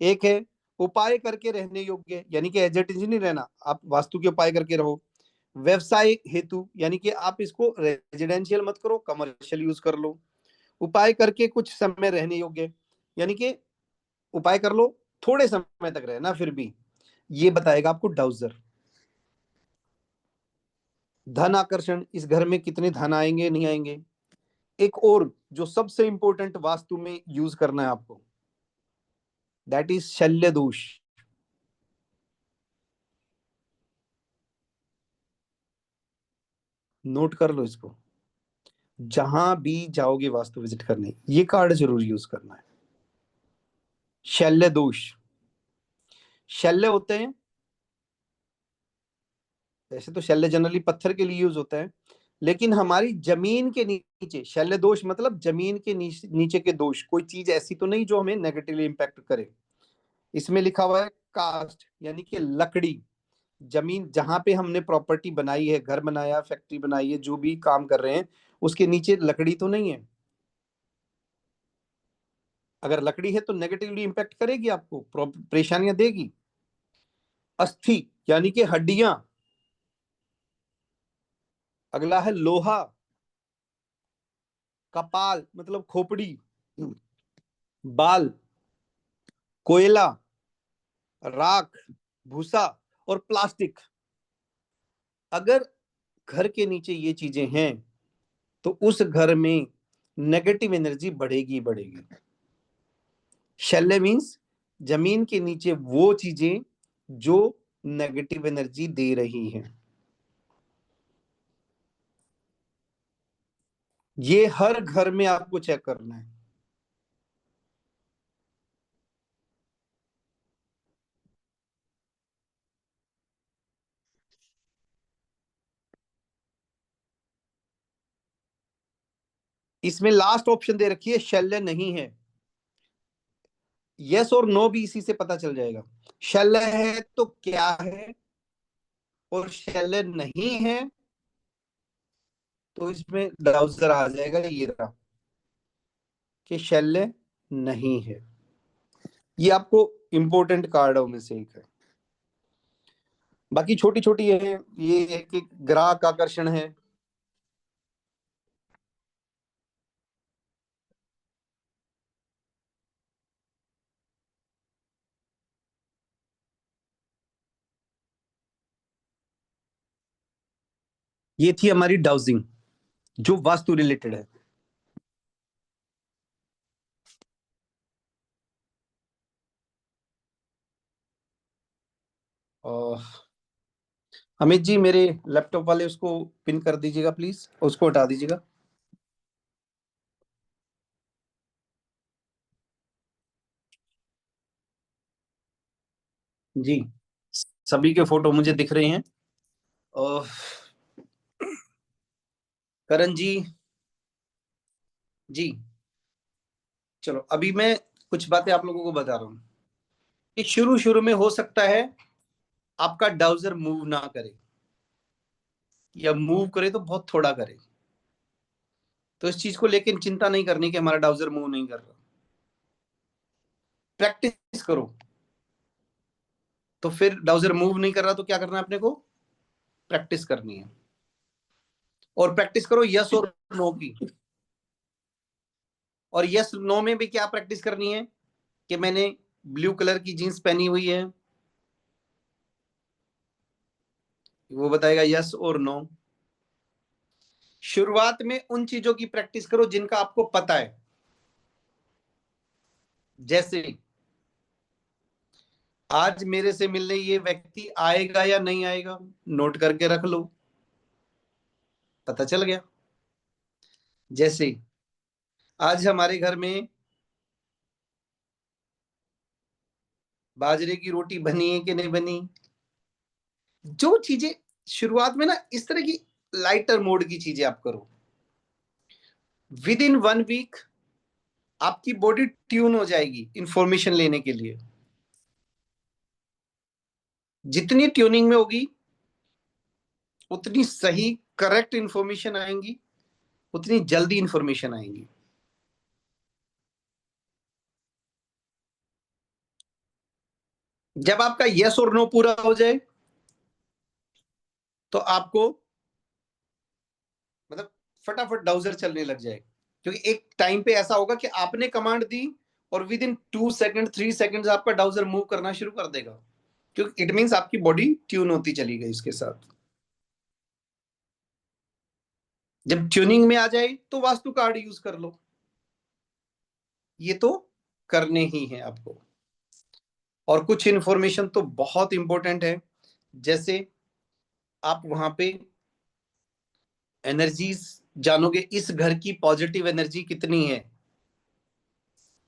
एक है उपाय करके रहने योग्य, यानी कि एज इट इज नहीं रहना, आप वास्तु के उपाय करके रहो। व्यवसाय हेतु, यानी कि आप इसको रेजिडेंशियल मत करो, कमर्शियल यूज कर लो। उपाय करके कुछ समय रहने योग्य, यानी कि उपाय कर लो, थोड़े समय तक रहना फिर भी, ये बताएगा आपको डाउजर। धन आकर्षण, इस घर में कितने धन आएंगे नहीं आएंगे। एक और जो सबसे इंपॉर्टेंट वास्तु में यूज करना है आपको, दैट इज शल्य दोष। नोट कर लो इसको, जहां भी जाओगे वास्तु विजिट करने, ये कार्ड जरूर यूज करना है। शल्य दोष, शल्य होते हैं, वैसे तो शल्य जनरली पत्थर के लिए यूज होता है, लेकिन हमारी जमीन के नीचे शल्य दोष मतलब जमीन के नीचे के दोष, कोई चीज ऐसी तो नहीं जो हमें नेगेटिवली इंपैक्ट करे। इसमें लिखा हुआ है कास्ट, यानी कि लकड़ी, जमीन जहां पे हमने प्रॉपर्टी बनाई है, घर बनाया, फैक्ट्री बनाई है, जो भी काम कर रहे हैं, उसके नीचे लकड़ी तो नहीं है। अगर लकड़ी है तो नेगेटिवली इंपैक्ट करेगी, आपको परेशानियां देगी। अस्थि यानी कि हड्डियां, अगला है लोहा, कपाल मतलब खोपड़ी, बाल, कोयला, राख, भूसा और प्लास्टिक। अगर घर के नीचे ये चीजें हैं तो उस घर में नेगेटिव एनर्जी बढ़ेगी बढ़ेगी। शैल्य मीन्स जमीन के नीचे वो चीजें जो नेगेटिव एनर्जी दे रही हैं। ये हर घर में आपको चेक करना है। इसमें लास्ट ऑप्शन दे रखी है शल्य नहीं है। यस और नो भी इसी से पता चल जाएगा। शल्य है तो क्या है, और शल्य नहीं है तो इसमें डाउजर आ जाएगा, ये रहा कि शल्य नहीं है। ये आपको इंपॉर्टेंट कार्डों में से एक है। बाकी छोटी छोटी है, ये है कि ग्राहक आकर्षण है। ये थी हमारी डाउजिंग, जो वास्तु रिलेटेड है। और अमित जी, मेरे लैपटॉप वाले उसको पिन कर दीजिएगा प्लीज, उसको हटा दीजिएगा। जी, सभी के फोटो मुझे दिख रहे हैं। और करण जी, जी, चलो अभी मैं कुछ बातें आप लोगों को बता रहा हूँ कि शुरू शुरू में हो सकता है आपका डाउजर मूव ना करे, या मूव करे तो बहुत थोड़ा करे। तो इस चीज को लेकर चिंता नहीं करनी कि हमारा डाउजर मूव नहीं कर रहा। प्रैक्टिस करो। तो फिर डाउजर मूव नहीं कर रहा तो क्या करना है अपने को? प्रैक्टिस करनी है। और प्रैक्टिस करो यस और नो की। और यस नो में भी क्या प्रैक्टिस करनी है कि मैंने ब्लू कलर की जीन्स पहनी हुई है, वो बताएगा यस और नो। शुरुआत में उन चीजों की प्रैक्टिस करो जिनका आपको पता है। जैसे आज मेरे से मिलने ये व्यक्ति आएगा या नहीं आएगा, नोट करके रख लो, पता चल गया। जैसे आज हमारे घर में बाजरे की रोटी बनी है कि नहीं बनी। जो चीजें शुरुआत में ना इस तरह की लाइटर मोड की चीजें आप करो, विद इन 1 वीक आपकी बॉडी ट्यून हो जाएगी इंफॉर्मेशन लेने के लिए। जितनी ट्यूनिंग में होगी उतनी सही करेक्ट इंफॉर्मेशन आएंगी, उतनी जल्दी इंफॉर्मेशन आएंगी। जब आपका यस और नो पूरा हो जाए तो आपको मतलब फटाफट डाउजर चलने लग जाए। क्योंकि एक टाइम पे ऐसा होगा कि आपने कमांड दी और विद इन 2 सेकंड 3 सेकंड आपका डाउजर मूव करना शुरू कर देगा, क्योंकि इट मीन्स आपकी बॉडी ट्यून होती चली गई इसके साथ। जब ट्यूनिंग में आ जाए तो वास्तु कार्ड यूज कर लो। ये तो करने ही है आपको। और कुछ इंफॉर्मेशन तो बहुत इंपॉर्टेंट है। जैसे आप वहां पे एनर्जीज जानोगे, इस घर की पॉजिटिव एनर्जी कितनी है।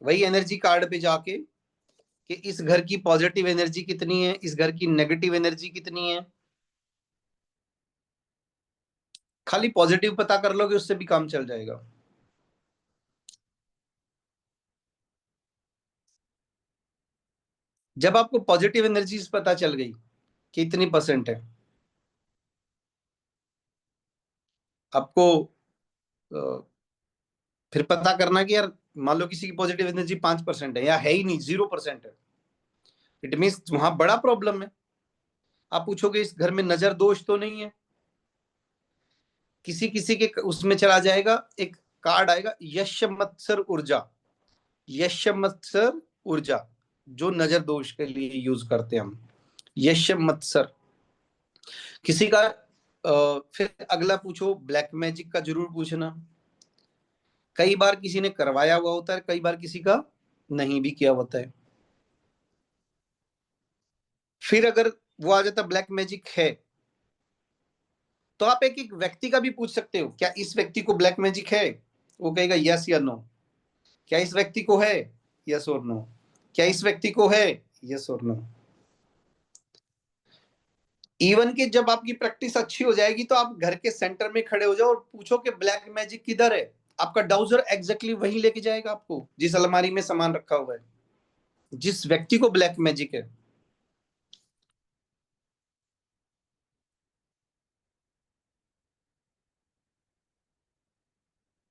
वही एनर्जी कार्ड पे जाके कि इस घर की पॉजिटिव एनर्जी कितनी है, इस घर की नेगेटिव एनर्जी कितनी है। खाली पॉजिटिव पता कर लोगे उससे भी काम चल जाएगा। जब आपको पॉजिटिव एनर्जीज पता चल गई कि इतनी परसेंट है, आपको फिर पता करना कि यार मान लो किसी की पॉजिटिव एनर्जी 5% है या है ही नहीं, 0% है, इट मीन्स वहां बड़ा प्रॉब्लम है। आप पूछोगे इस घर में नजर दोष तो नहीं है। किसी किसी के उसमें चला जाएगा, एक कार्ड आएगा यश मत्सर ऊर्जा। यश मत्सर ऊर्जा जो नजर दोष के लिए यूज करते हैं हम, यश मत्सर। किसी का फिर अगला पूछो ब्लैक मैजिक का, जरूर पूछना। कई बार किसी ने करवाया हुआ होता है, कई बार किसी का नहीं भी किया होता है। फिर अगर वो आ जाता ब्लैक मैजिक है, तो आप एक एक व्यक्ति का भी पूछ सकते हो, क्या इस व्यक्ति को ब्लैक मैजिक है? वो कहेगा यस या नो। क्या इस व्यक्ति को है? यस और नो। क्या इस व्यक्ति को है? यस और नो। इवन कि जब आपकी प्रैक्टिस अच्छी हो जाएगी तो आप घर के सेंटर में खड़े हो जाओ और पूछो कि ब्लैक मैजिक किधर है। आपका डाउजर एग्जैक्टली वहीं लेके जाएगा आपको जिस अलमारी में सामान रखा हुआ है, जिस व्यक्ति को ब्लैक मैजिक है।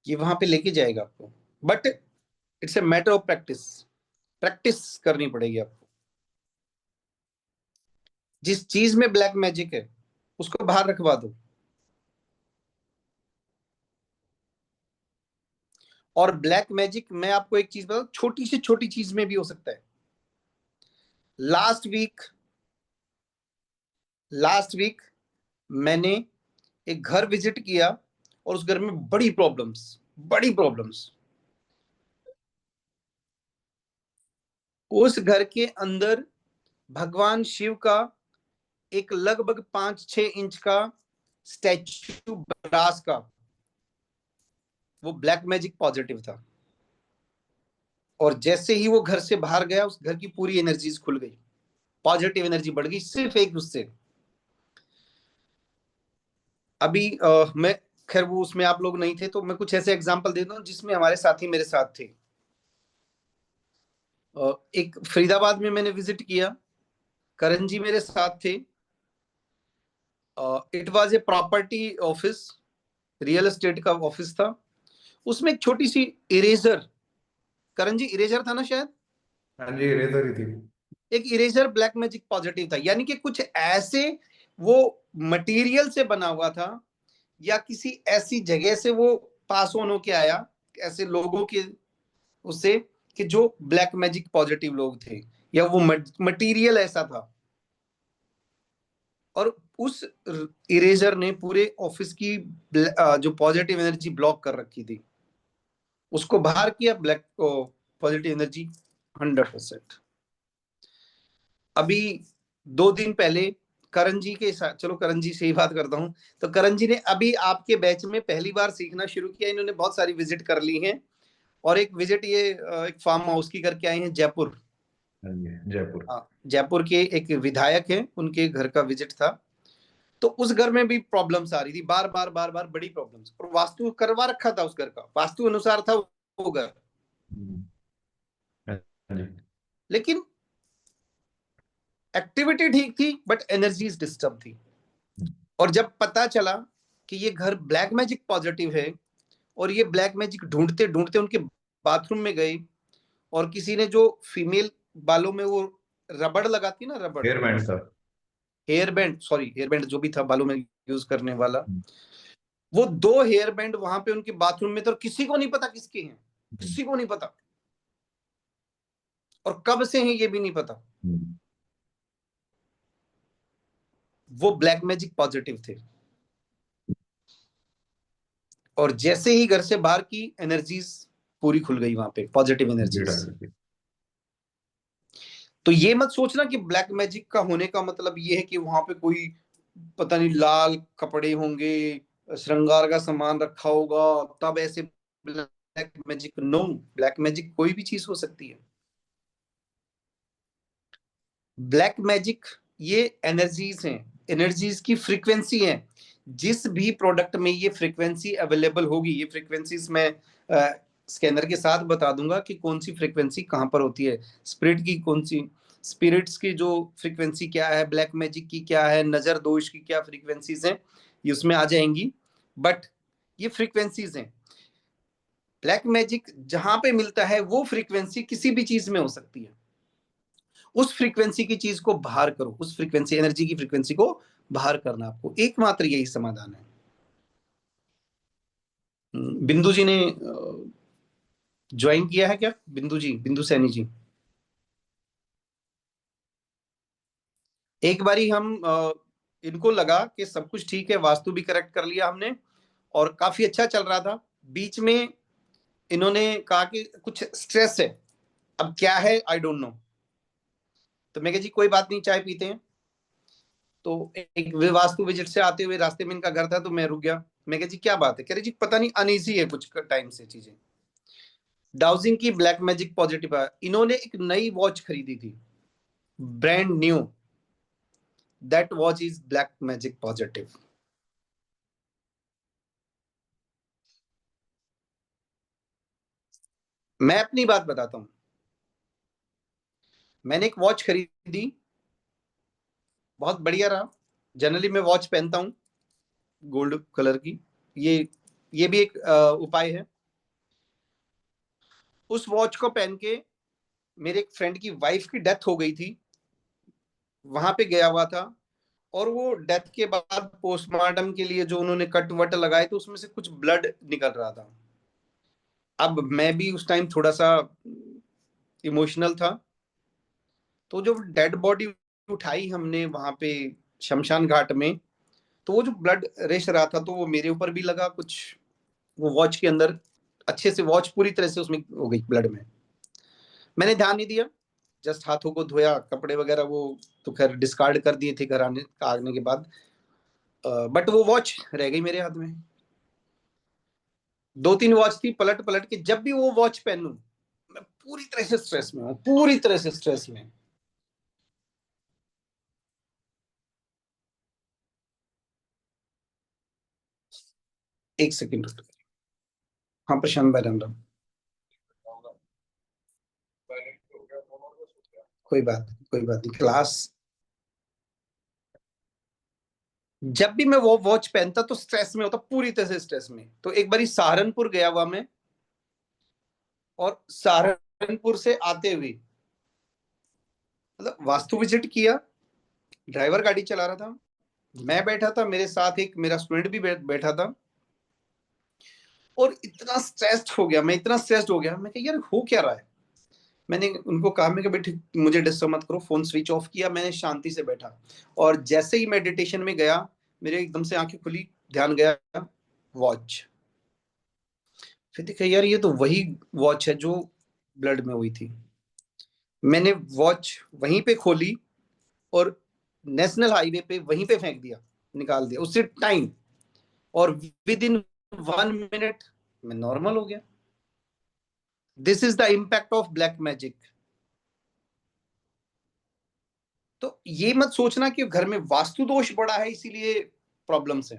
ये वहां पे लेके जाएगा आपको। But it's a matter of practice. Practice करनी पड़ेगी आपको। जिस चीज में ब्लैक मैजिक है उसको बाहर रखवा दो। और ब्लैक मैजिक, मैं आपको एक चीज बताऊं, छोटी से छोटी चीज में भी हो सकता है। लास्ट वीक मैंने एक घर विजिट किया और उस घर में बड़ी प्रॉब्लम्स। उस घर के अंदर भगवान शिव का एक लगभग 5-6 इंच का स्टैचू ब्रास का, वो ब्लैक मैजिक पॉजिटिव था। और जैसे ही वो घर से बाहर गया, उस घर की पूरी एनर्जीज खुल गई, पॉजिटिव एनर्जी बढ़ गई सिर्फ एक उससे। अभी मैं, खैर वो उसमें आप लोग नहीं थे, तो मैं कुछ ऐसे एग्जांपल देता हूँ जिसमें हमारे साथी मेरे साथ थे। एक फरीदाबाद में मैंने विजिट किया, करण जी मेरे साथ थे। It was a property office, real estate का ऑफिस था। उसमें एक छोटी सी इरेजर, करण जी इरेजर था ना शायद, हाँ जी, इरेजर ही थी। एक इरेजर ब्लैक मैजिक पॉजिटिव था। यानी कि कुछ ऐसे वो मटेरियल से बना हुआ था, या किसी ऐसी जगह से वो पास ऑन होके आया, ऐसे लोगों के उससे, कि जो ब्लैक मैजिक पॉजिटिव लोग थे, या वो मटेरियल ऐसा था। और उस इरेजर ने पूरे ऑफिस की जो पॉजिटिव एनर्जी ब्लॉक कर रखी थी, उसको बाहर किया, ब्लैक पॉजिटिव एनर्जी 100%। अभी 2 दिन पहले करण जी के साथ, चलो करण जी से ही बात करता हूँ, तो करण जी ने अभी आपके बैच में पहली बार सीखना शुरू किया। इन्होंने बहुत सारी विजिट कर ली हैं, और एक विजिट ये एक फार्म हाउस की करके आए हैं जयपुर। हाँ जी, जयपुर। हाँ, जयपुर के एक विधायक हैं, उनके घर का विजिट था। तो उस घर में भी प्रॉब्लम्स आ रही थी, बार बार बार बार बड़ी प्रॉब्लम्स, और वास्तु करवा रखा था उस घर का, वास्तु अनुसार था वो घर। हम्म, हाँ जी। लेकिन एक्टिविटी ठीक थी, बट एनर्जीज डिस्टर्ब थी। और जब पता चला कि ये घर ब्लैक मैजिक पॉजिटिव है, और ये ब्लैक मैजिक ढूंढते ढूंढते उनके बाथरूम में गए, और किसी ने जो फीमेल बालों में वो रबड़ लगाती ना, रबड़, हेयर बैंड था। Hair band, sorry hair band जो भी था बालों में यूज करने वाला, हम्म, वो 2 हेयर बैंड वहां पे उनके बाथरूम में थे, और किसी को नहीं पता किसके हैं, हम्म, किसी को नहीं पता, और कब से हैं ये भी नहीं पता। हम्म। वो ब्लैक मैजिक पॉजिटिव थे। और जैसे ही घर से बाहर की एनर्जीज पूरी खुल गई वहां पे, पॉजिटिव कंप्लीट आ एनर्जीज। गई थी। तो ये मत सोचना कि ब्लैक मैजिक का होने का मतलब ये है कि वहां पे कोई पता नहीं लाल कपड़े होंगे, श्रृंगार का सामान रखा होगा, तब ऐसे black magic. No, black magic कोई भी चीज हो सकती है। ब्लैक मैजिक ये एनर्जीज हैं, एनर्जीज की फ्रीक्वेंसी है। जिस भी प्रोडक्ट में ये फ्रीक्वेंसी अवेलेबल होगी, ये फ्रीक्वेंसीज मैं स्कैनर के साथ बता दूंगा कि कौन सी फ्रीक्वेंसी कहाँ पर होती है, स्पिरिट की कौन सी, स्पिरिट्स की जो फ्रीक्वेंसी क्या है, ब्लैक मैजिक की क्या है, नजर दोष की क्या फ्रीक्वेंसीज हैं, ये उसमें आ जाएंगी। बट ये फ्रीक्वेंसीज हैं। ब्लैक मैजिक जहां पे मिलता है वो फ्रीक्वेंसी किसी भी चीज में हो सकती है। उस फ्रीक्वेंसी की चीज को बाहर करो, उस फ्रीक्वेंसी एनर्जी की फ्रीक्वेंसी को बाहर करना, आपको एकमात्र यही समाधान है। बिंदु जी ने ज्वाइन किया है क्या, बिंदु जी, बिंदु सैनी जी? एक बारी हम इनको लगा कि सब कुछ ठीक है, वास्तु भी करेक्ट कर लिया हमने, और काफी अच्छा चल रहा था। बीच में इन्होंने कहा कि कुछ स्ट्रेस है, अब क्या है आई डोंट नो। तो मैं कहा जी कोई बात नहीं, चाय पीते हैं। तो एक वास्तु विजिट से आते हुए रास्ते में इनका घर था, तो मैं रुक गया। मैं कहा जी क्या बात है? कह रहे जी पता नहीं अनईजी है कुछ टाइम से चीजें। डाउजिंग की ब्लैक मैजिक पॉजिटिव है। इन्होंने एक नई वॉच खरीदी थी, brand new, that watch is black magic positive. मैं अपनी बात बताता हूं। मैंने एक वॉच खरीदी, बहुत बढ़िया रहा। जनरली मैं वॉच पहनता हूं गोल्ड कलर की, ये भी एक उपाय है। उस वॉच को पहन के मेरे एक फ्रेंड की वाइफ की डेथ हो गई थी, वहां पे गया हुआ था, और वो डेथ के बाद पोस्टमार्टम के लिए जो उन्होंने कट वट लगाए तो उसमें से कुछ ब्लड निकल रहा था। अब मैं भी उस टाइम थोड़ा सा इमोशनल था, तो जो डेड बॉडी उठाई हमने वहां पे शमशान घाट में, तो वो जो ब्लड रेश रहा था तो वो मेरे ऊपर भी लगा कुछ, वो वॉच के अंदर अच्छे से, वॉच पूरी तरह से उसमें हो गई ब्लड में। मैंने ध्यान नहीं दिया, जस्ट हाथों को धोया, कपड़े वगैरह वो तो खैर डिस्कार्ड कर दिए थे घर आने के बाद, बट वो वॉच रह गई मेरे हाथ में। 2-3 वॉच थी, पलट पलट के जब भी वो वॉच पहनूं मैं पूरी तरह से स्ट्रेस में हूँ, पूरी तरह से स्ट्रेस में। एक सेकंड। हाँ प्रशांत भाई, राम राम। कोई बात नहीं। क्लास, जब भी मैं वो वॉच पहनता तो स्ट्रेस में होता, पूरी तरह से स्ट्रेस में। तो एक बारी सहारनपुर गया हुआ मैं, और सहारनपुर से आते हुए मतलब वास्तु विजिट किया, ड्राइवर गाड़ी चला रहा था, मैं बैठा था, मेरे साथ एक मेरा स्टूडेंट भी बैठा था, और इतना स्ट्रेस्ड हो गया मैं, इतना स्ट्रेस्ड हो गया, मैं कहा यार हो क्या रहा है। मैंने उनको कहा, मैं बेटे मुझे डिस्टर्ब मत करो, फोन स्विच ऑफ किया, मैंने शांति से बैठा, और जैसे ही मेडिटेशन में गया मेरे एकदम से आंखें खुली, ध्यान गया वॉच। फिर देखा यार ये तो वही वॉच है जो ब्लड में हुई थी। मैंने वॉच वहीं पे खोली और नेशनल हाईवे पे वहीं पे फेंक दिया, निकाल दिया उससे टाइम, और विद इन 1 मिनट मैं नॉर्मल हो गया। This is the impact of black magic. तो ये मत सोचना कि घर में वास्तु दोष बड़ा है इसीलिए प्रॉब्लम्स है।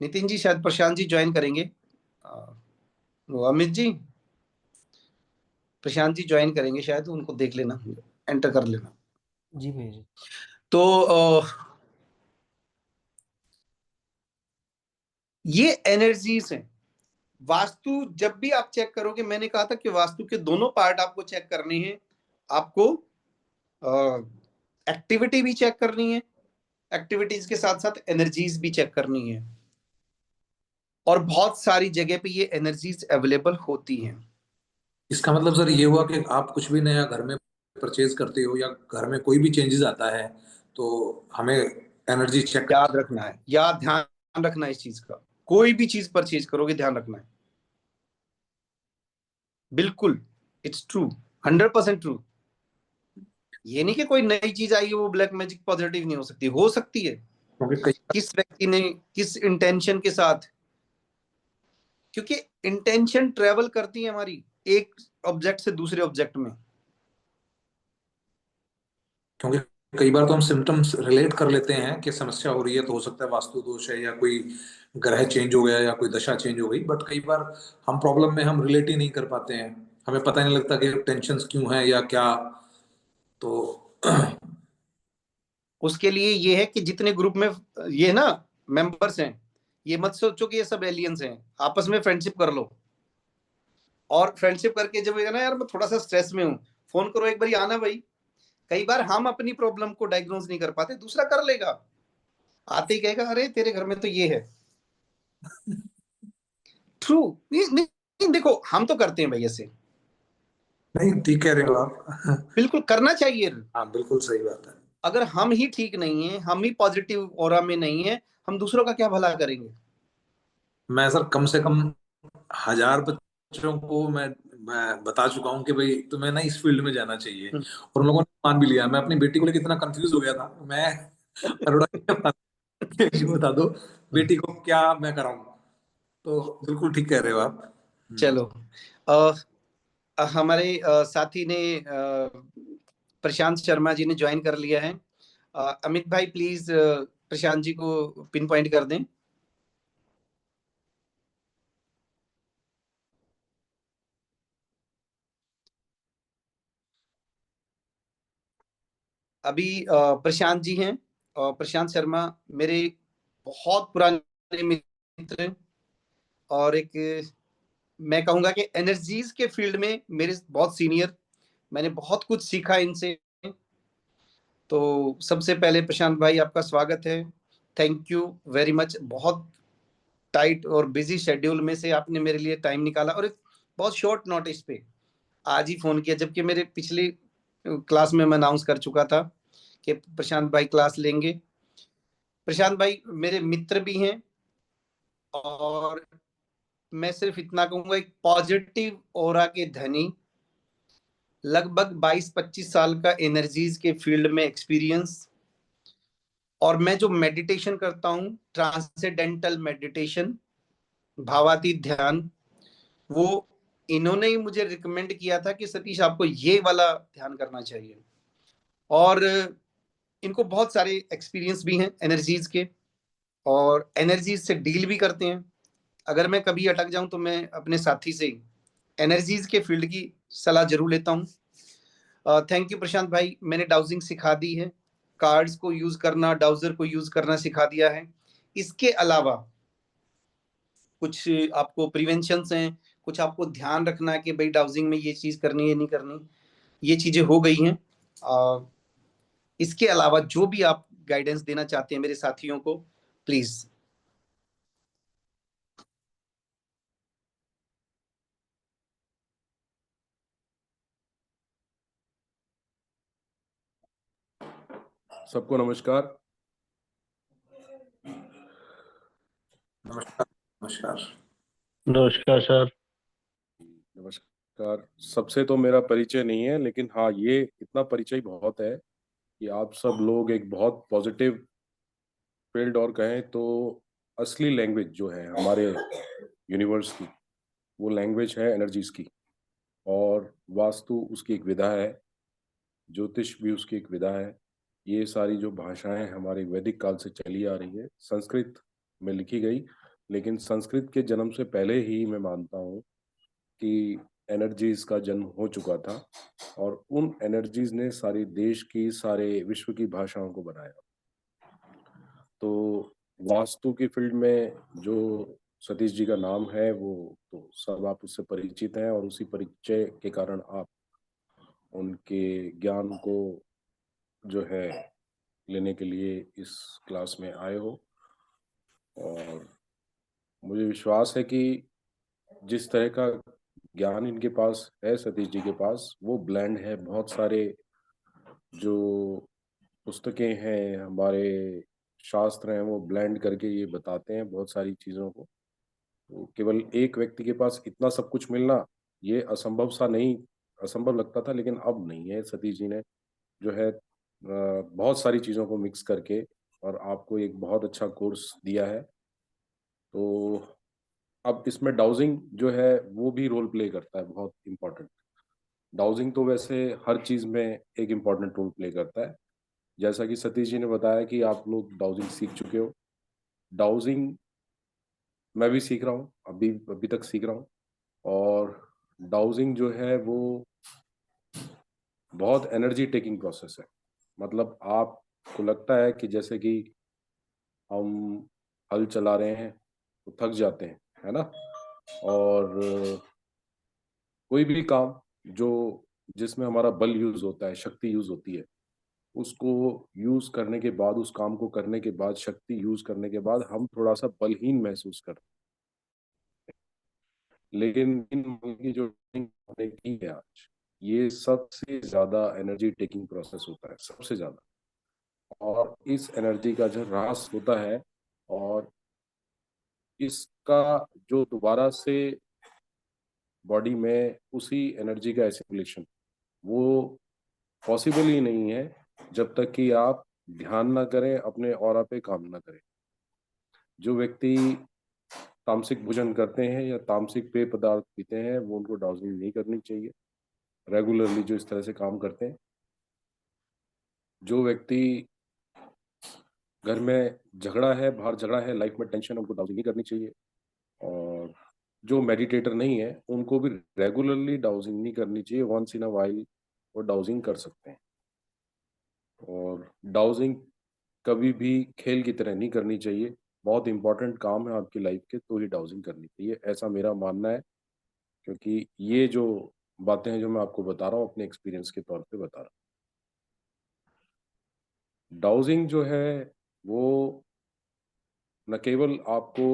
नितिन जी, शायद प्रशांत जी ज्वाइन करेंगे, वो अमित जी, प्रशांत जी ज्वाइन करेंगे शायद, उनको देख लेना, एंटर कर लेना। जी भैया जी। तो ये एनर्जीज हैं। वास्तु जब भी आप चेक करोगे, मैंने कहा था कि वास्तु के दोनों पार्ट आपको चेक करने हैं। आपको एक्टिविटी भी चेक करनी है, एक्टिविटीज के साथ साथ एनर्जीज भी चेक करनी है, और बहुत सारी जगह पे ये एनर्जीज अवेलेबल होती हैं। इसका मतलब सर ये हुआ कि आप कुछ भी नया घर में परचेज करते हो या घर में कोई भी चेंजेस आता है तो हमें एनर्जी चेक। याद रखना है, याद ध्यान रखना है इस चीज का, कोई भी चीज परचेज करोगे ध्यान रखना है। बिल्कुल, इट्स ट्रू, 100% ट्रू। ये नहीं कि कोई नई चीज आई है वो ब्लैक मैजिक पॉजिटिव नहीं हो सकती है। क्योंकि कई किस व्यक्ति ने किस इंटेंशन के साथ, क्योंकि इंटेंशन ट्रेवल करती है हमारी एक ऑब्जेक्ट से दूसरे ऑब्जेक्ट में। क्योंकि कई बार तो हम सिम्टम्स रिलेट कर लेते हैं कि समस्या हो रही है तो हो सकता है वास्तु दोष है या कोई ग्रह चेंज हो गया या कोई दशा चेंज हो गई, बट कई बार हम प्रॉब्लम में हम रिलेट ही नहीं कर पाते हैं, हमें पता नहीं लगता कि टेंशन क्यों है या क्या। तो उसके लिए ये है कि जितने ग्रुप में ये ना मेंबर्स हैं, ये मत सोचो कि ये सब एलियंस हैं, आपस में फ्रेंडशिप कर लो, और फ्रेंडशिप करके जब ये ना यार मैं थोड़ा सा स्ट्रेस में हूँ, फोन करो एक बार, आना भाई। कई बार हम अपनी प्रॉब्लम को डायग्नोज नहीं कर पाते, दूसरा कर लेगा, आते ही कहेगा अरे तेरे घर में तो ये है। ट्रू। नहीं, नहीं, नहीं, देखो हम तो करते हैं भाई ऐसे, नहीं, ठीक कह रहे हो आप। बिल्कुल करना चाहिए। हाँ, बिल्कुल सही बात है। अगर हम ही ठीक नहीं है, हम ही पॉजिटिव ऑरा में नहीं है, हम दूसरों का क्या भला करेंगे। मैं सर कम से कम 1000 बच्चों को मैं बता चुका हूँ कि भाई तुम्हें ना इस फील्ड में जाना चाहिए, और उन लोगों ने मान भी लिया। मैं अपनी बेटी को लेकर इतना कंफ्यूज हो गया था, मैं अरोड़ा जी बता दो बेटी को क्या मैं कराऊं। तो बिल्कुल ठीक कह रहे हो आप। चलो, हमारे साथी ने प्रशांत शर्मा जी ने ज्वाइन कर लिया है। अमित भाई प्लीज प्रशांत जी को पिन पॉइंट कर दें। अभी प्रशांत जी हैं, और प्रशांत शर्मा मेरे बहुत पुराने मित्र हैं, और एक मैं कहूंगा कि एनर्जीज के फील्ड में मेरे बहुत सीनियर, मैंने बहुत कुछ सीखा इनसे। तो सबसे पहले प्रशांत भाई आपका स्वागत है, थैंक यू वेरी मच। बहुत टाइट और बिजी शेड्यूल में से आपने मेरे लिए टाइम निकाला, और एक बहुत शॉर्ट नोटिस पे आज ही फोन किया, जबकि मेरे पिछली क्लास में मैं अनाउंस कर चुका था कि प्रशांत भाई क्लास लेंगे। प्रशांत भाई मेरे मित्र भी हैं, और मैं सिर्फ इतना कहूंगा, एक पॉजिटिव ऑरा के धनी, लगभग 22-25 साल का एनर्जीज के फील्ड में एक्सपीरियंस। और मैं जो मेडिटेशन करता हूँ, ट्रांसेंडेंटल मेडिटेशन, भावातीत ध्यान, वो इन्होंने ही मुझे रिकमेंड किया था कि सतीश आपको ये वाला ध्यान करना चाहिए। और इनको बहुत सारे एक्सपीरियंस भी हैं एनर्जीज के, और एनर्जीज से डील भी करते हैं। अगर मैं कभी अटक जाऊं तो मैं अपने साथी से एनर्जीज के फील्ड की सलाह जरूर लेता हूं। थैंक यू प्रशांत भाई, मैंने डाउजिंग सिखा दी है, कार्ड्स को यूज करना, डाउजर को यूज करना सिखा दिया है। इसके अलावा कुछ आपको प्रिवेंशंस हैं, कुछ आपको ध्यान रखना है कि भाई डाउजिंग में ये चीज करनी है नहीं करनी, ये चीजें हो गई हैं। इसके अलावा जो भी आप गाइडेंस देना चाहते हैं मेरे साथियों को, प्लीज। सबको नमस्कार। नमस्कार। नमस्कार। नमस्कार सर। नमस्कार। सबसे तो मेरा परिचय नहीं है, लेकिन हाँ, ये इतना परिचय बहुत है कि आप सब लोग एक बहुत पॉजिटिव फील्ड, और कहें तो असली लैंग्वेज जो है हमारे यूनिवर्स की, वो लैंग्वेज है एनर्जीज की। और वास्तु उसकी एक विधा है, ज्योतिष भी उसकी एक विधा है। ये सारी जो भाषाएं हमारे वैदिक काल से चली आ रही है, संस्कृत में लिखी गई, लेकिन संस्कृत के जन्म से पहले ही मैं मानता हूँ कि एनर्जीज का जन्म हो चुका था, और उन एनर्जीज ने सारी देश की, सारे विश्व की भाषाओं को बनाया। तो वास्तु की फील्ड में जो सतीश जी का नाम है, वो तो सब आप उससे परिचित हैं, और उसी परिचय के कारण आप उनके ज्ञान को जो है लेने के लिए इस क्लास में आए हो। और मुझे विश्वास है कि जिस तरह का ज्ञान इनके पास है, सतीश जी के पास, वो ब्लेंड है। बहुत सारे जो पुस्तकें हैं, हमारे शास्त्र हैं, वो ब्लेंड करके ये बताते हैं बहुत सारी चीज़ों को। तो केवल एक व्यक्ति के पास इतना सब कुछ मिलना, ये असंभव सा नहीं, असंभव लगता था, लेकिन अब नहीं है। सतीश जी ने जो है बहुत सारी चीज़ों को मिक्स करके और आपको एक बहुत अच्छा कोर्स दिया है। तो अब इसमें डाउजिंग जो है वो भी रोल प्ले करता है, बहुत इम्पोर्टेंट। डाउजिंग तो वैसे हर चीज़ में एक इम्पोर्टेंट रोल प्ले करता है। जैसा कि सतीश जी ने बताया कि आप लोग डाउजिंग सीख चुके हो। डाउजिंग मैं भी सीख रहा हूँ, अभी अभी तक सीख रहा हूँ। और डाउजिंग जो है वो बहुत एनर्जी टेकिंग प्रोसेस है। मतलब आपको लगता है कि जैसे कि हम हल चला रहे हैं तो थक जाते हैं, है ना। और कोई भी काम जो जिसमें हमारा बल यूज होता है, शक्ति यूज होती है, उसको यूज करने के बाद, उस काम को करने के बाद, शक्ति यूज करने के बाद हम थोड़ा सा बलहीन महसूस करते हैं। लेकिन इन की जो training हमने की है आज, ये सबसे ज्यादा एनर्जी टेकिंग प्रोसेस होता है, सबसे ज्यादा। और इस एनर्जी का जो ह्रास होता है, और इसका जो दोबारा से बॉडी में उसी एनर्जी का एसिमुलेशन, वो पॉसिबल ही नहीं है जब तक कि आप ध्यान ना करें, अपने ऑरा पे काम ना करें। जो व्यक्ति तामसिक भोजन करते हैं या तामसिक पेय पदार्थ पीते हैं, वो उनको डाउजिंग नहीं करनी चाहिए रेगुलरली, जो इस तरह से काम करते हैं। जो व्यक्ति घर में झगड़ा है, बाहर झगड़ा है, लाइफ में टेंशन है, उनको डाउजिंग नहीं करनी चाहिए। और जो मेडिटेटर नहीं है, उनको भी रेगुलरली डाउजिंग नहीं करनी चाहिए, वंस इन अ वाइल वो डाउजिंग कर सकते हैं। और डाउजिंग कभी भी खेल की तरह नहीं करनी चाहिए। बहुत इंपॉर्टेंट काम है आपकी लाइफ के, तो ही डाउजिंग करनी चाहिए, ऐसा मेरा मानना है। क्योंकि ये जो बातें हैं जो मैं आपको बता रहा हूँ, अपने एक्सपीरियंस के तौर पे बता रहा हूँ। डाउजिंग जो है वो न केवल आपको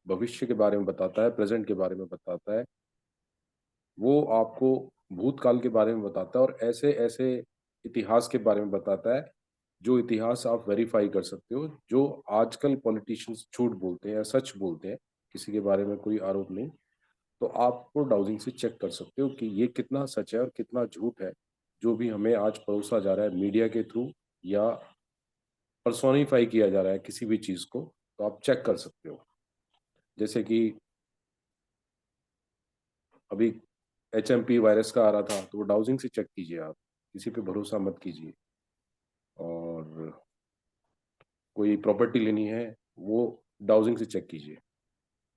भविष्य के बारे में बताता है, प्रेजेंट के बारे में बताता है, वो आपको भूतकाल के बारे में बताता है और ऐसे ऐसे इतिहास के बारे में बताता है जो इतिहास आप वेरीफाई कर सकते हो। जो आजकल पॉलिटिशियंस झूठ बोलते हैं या सच बोलते हैं, किसी के बारे में कोई आरोप नहीं, तो आपको डाउजिंग से चेक कर सकते हो कि ये कितना सच है और कितना झूठ है, जो भी हमें आज परोसा जा रहा है मीडिया के थ्रू या पर्सोनिफाई किया जा रहा है किसी भी चीज को, तो आप चेक कर सकते हो। जैसे कि अभी HMP वायरस का आ रहा था, तो वो डाउजिंग से चेक कीजिए, आप किसी पे भरोसा मत कीजिए। और कोई प्रॉपर्टी लेनी है, वो डाउजिंग से चेक कीजिए,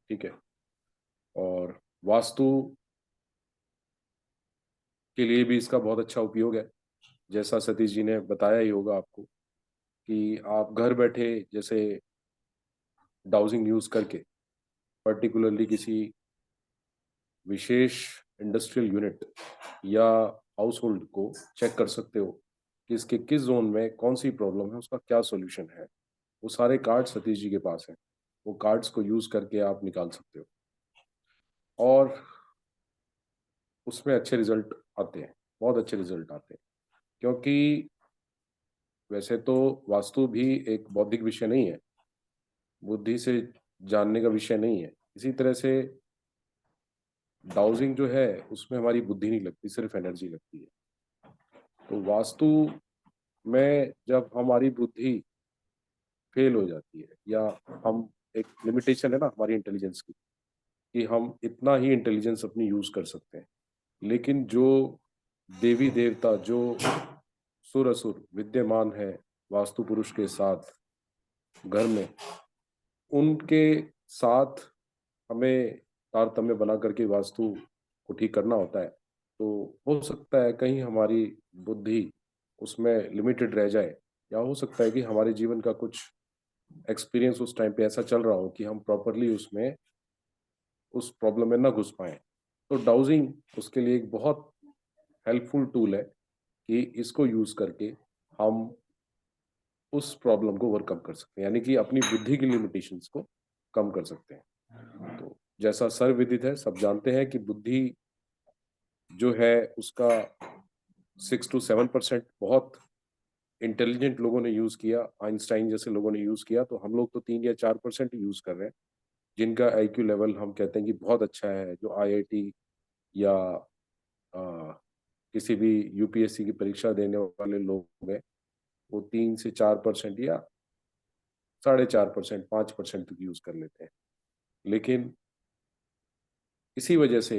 ठीक है। और वास्तु के लिए भी इसका बहुत अच्छा उपयोग है। जैसा सतीश जी ने बताया ही होगा आपको कि आप घर बैठे जैसे डाउजिंग यूज करके पर्टिकुलरली किसी विशेष इंडस्ट्रियल यूनिट या हाउस होल्ड को चेक कर सकते हो कि इसके किस जोन में कौन सी प्रॉब्लम है, उसका क्या सॉल्यूशन है। वो सारे कार्ड सतीश जी के पास हैं, वो कार्ड्स को यूज करके आप निकाल सकते हो और उसमें अच्छे रिजल्ट आते हैं, बहुत अच्छे रिजल्ट आते हैं। क्योंकि वैसे तो वास्तु भी एक बौद्धिक विषय नहीं है, बुद्धि से जानने का विषय नहीं है। इसी तरह से डाउजिंग जो है उसमें हमारी बुद्धि नहीं लगती, सिर्फ एनर्जी लगती है। तो वास्तु में जब हमारी बुद्धि फेल हो जाती है या हम, एक लिमिटेशन है ना हमारी इंटेलिजेंस की कि हम इतना ही इंटेलिजेंस अपनी यूज कर सकते हैं, लेकिन जो देवी देवता, जो सुर असुर विद्यमान है वास्तु पुरुष के साथ घर में, उनके साथ हमें तारतम्य बना करके वास्तु को ठीक करना होता है। तो हो सकता है कहीं हमारी बुद्धि उसमें लिमिटेड रह जाए, या हो सकता है कि हमारे जीवन का कुछ एक्सपीरियंस उस टाइम पे ऐसा चल रहा हो कि हम प्रॉपरली उसमें उस प्रॉब्लम में ना घुस पाए। तो डाउजिंग उसके लिए एक बहुत हेल्पफुल टूल है कि इसको यूज करके हम उस प्रॉब्लम को ओवरकम कर सकते हैं, यानी कि अपनी बुद्धि की लिमिटेशंस को कम कर सकते हैं। तो जैसा सर्वविदित है, सब जानते हैं कि बुद्धि जो है उसका 6 to 7% बहुत इंटेलिजेंट लोगों ने यूज किया, आइंस्टाइन जैसे लोगों ने यूज किया, तो हम लोग तो 3 या 4% यूज कर रहे हैं, जिनका IQ लेवल हम कहते हैं कि बहुत अच्छा है। जो IIT या आ, किसी भी UPSC की परीक्षा देने वाले लोग हैं, वो 3 से 4% या 4.5%, 5% तक यूज कर लेते हैं। लेकिन इसी वजह से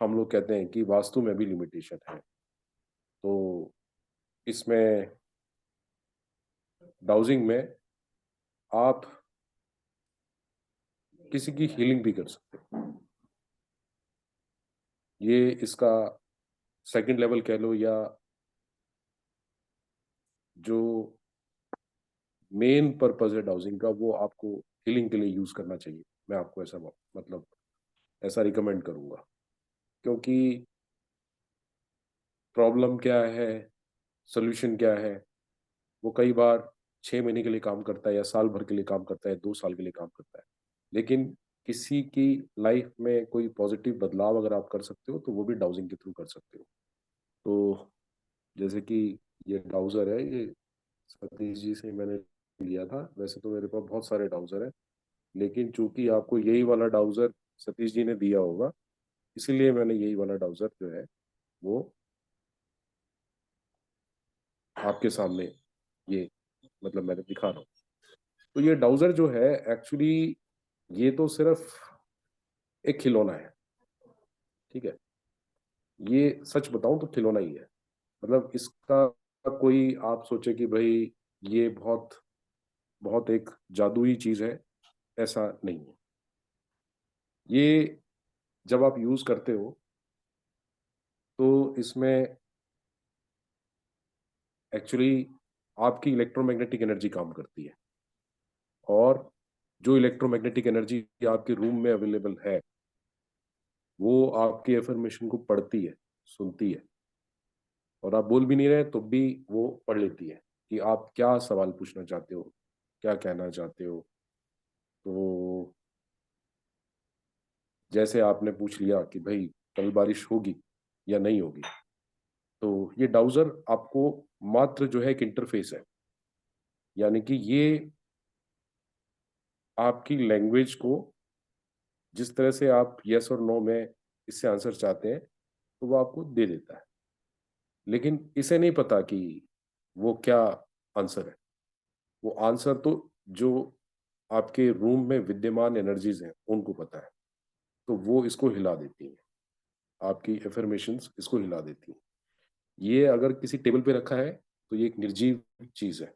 हम लोग कहते हैं कि वास्तु में भी लिमिटेशन है। तो इसमें डाउजिंग में आप किसी की हीलिंग भी कर सकते हैं। ये इसका सेकंड लेवल कह लो, या जो मेन पर्पज है डाउजिंग का, वो आपको हीलिंग के लिए यूज करना चाहिए। मैं आपको ऐसा मतलब ऐसा रिकमेंड करूंगा, क्योंकि प्रॉब्लम क्या है, सोल्यूशन क्या है, वो कई बार 6 महीने के लिए काम करता है या साल भर के लिए काम करता है, 2 साल के लिए काम करता है। लेकिन किसी की लाइफ में कोई पॉजिटिव बदलाव अगर आप कर सकते हो, तो वो भी डाउजिंग के थ्रू कर सकते हो। तो जैसे कि ये डाउजर है, ये सतीश जी से मैंने लिया था। वैसे तो मेरे पास बहुत सारे डाउजर है, लेकिन चूंकि आपको यही वाला डाउजर सतीश जी ने दिया होगा, इसीलिए मैंने यही वाला डाउजर जो है वो आपके सामने ये मतलब मैंने दिखा रहा हूँ। तो ये डाउजर जो है एक्चुअली, ये तो सिर्फ एक खिलौना है, ठीक है। ये सच बताऊं तो खिलौना ही है। मतलब इसका कोई आप सोचे कि भाई ये बहुत बहुत एक जादुई चीज है, ऐसा नहीं है। ये जब आप यूज करते हो तो इसमें एक्चुअली आपकी इलेक्ट्रोमैग्नेटिक एनर्जी काम करती है, और जो इलेक्ट्रोमैग्नेटिक एनर्जी आपके रूम में अवेलेबल है, वो आपकी एफर्मेशन को पढ़ती है। सुनती है, और आप बोल भी नहीं रहे तो भी वो पढ़ लेती है कि आप क्या सवाल पूछना चाहते हो, क्या कहना चाहते हो। तो जैसे आपने पूछ लिया कि भाई कल बारिश होगी या नहीं होगी, तो ये डाउजर आपको मात्र जो है एक इंटरफेस है, यानी कि ये आपकी लैंग्वेज को, जिस तरह से आप यस और नो में इससे आंसर चाहते हैं तो वो आपको दे देता है, लेकिन इसे नहीं पता कि वो क्या आंसर है। वो आंसर तो जो आपके रूम में विद्यमान एनर्जीज हैं उनको पता है, तो वो इसको हिला देती हैं, आपकी एफर्मेशंस इसको हिला देती हैं। ये अगर किसी टेबल पे रखा है तो ये एक निर्जीव चीज है,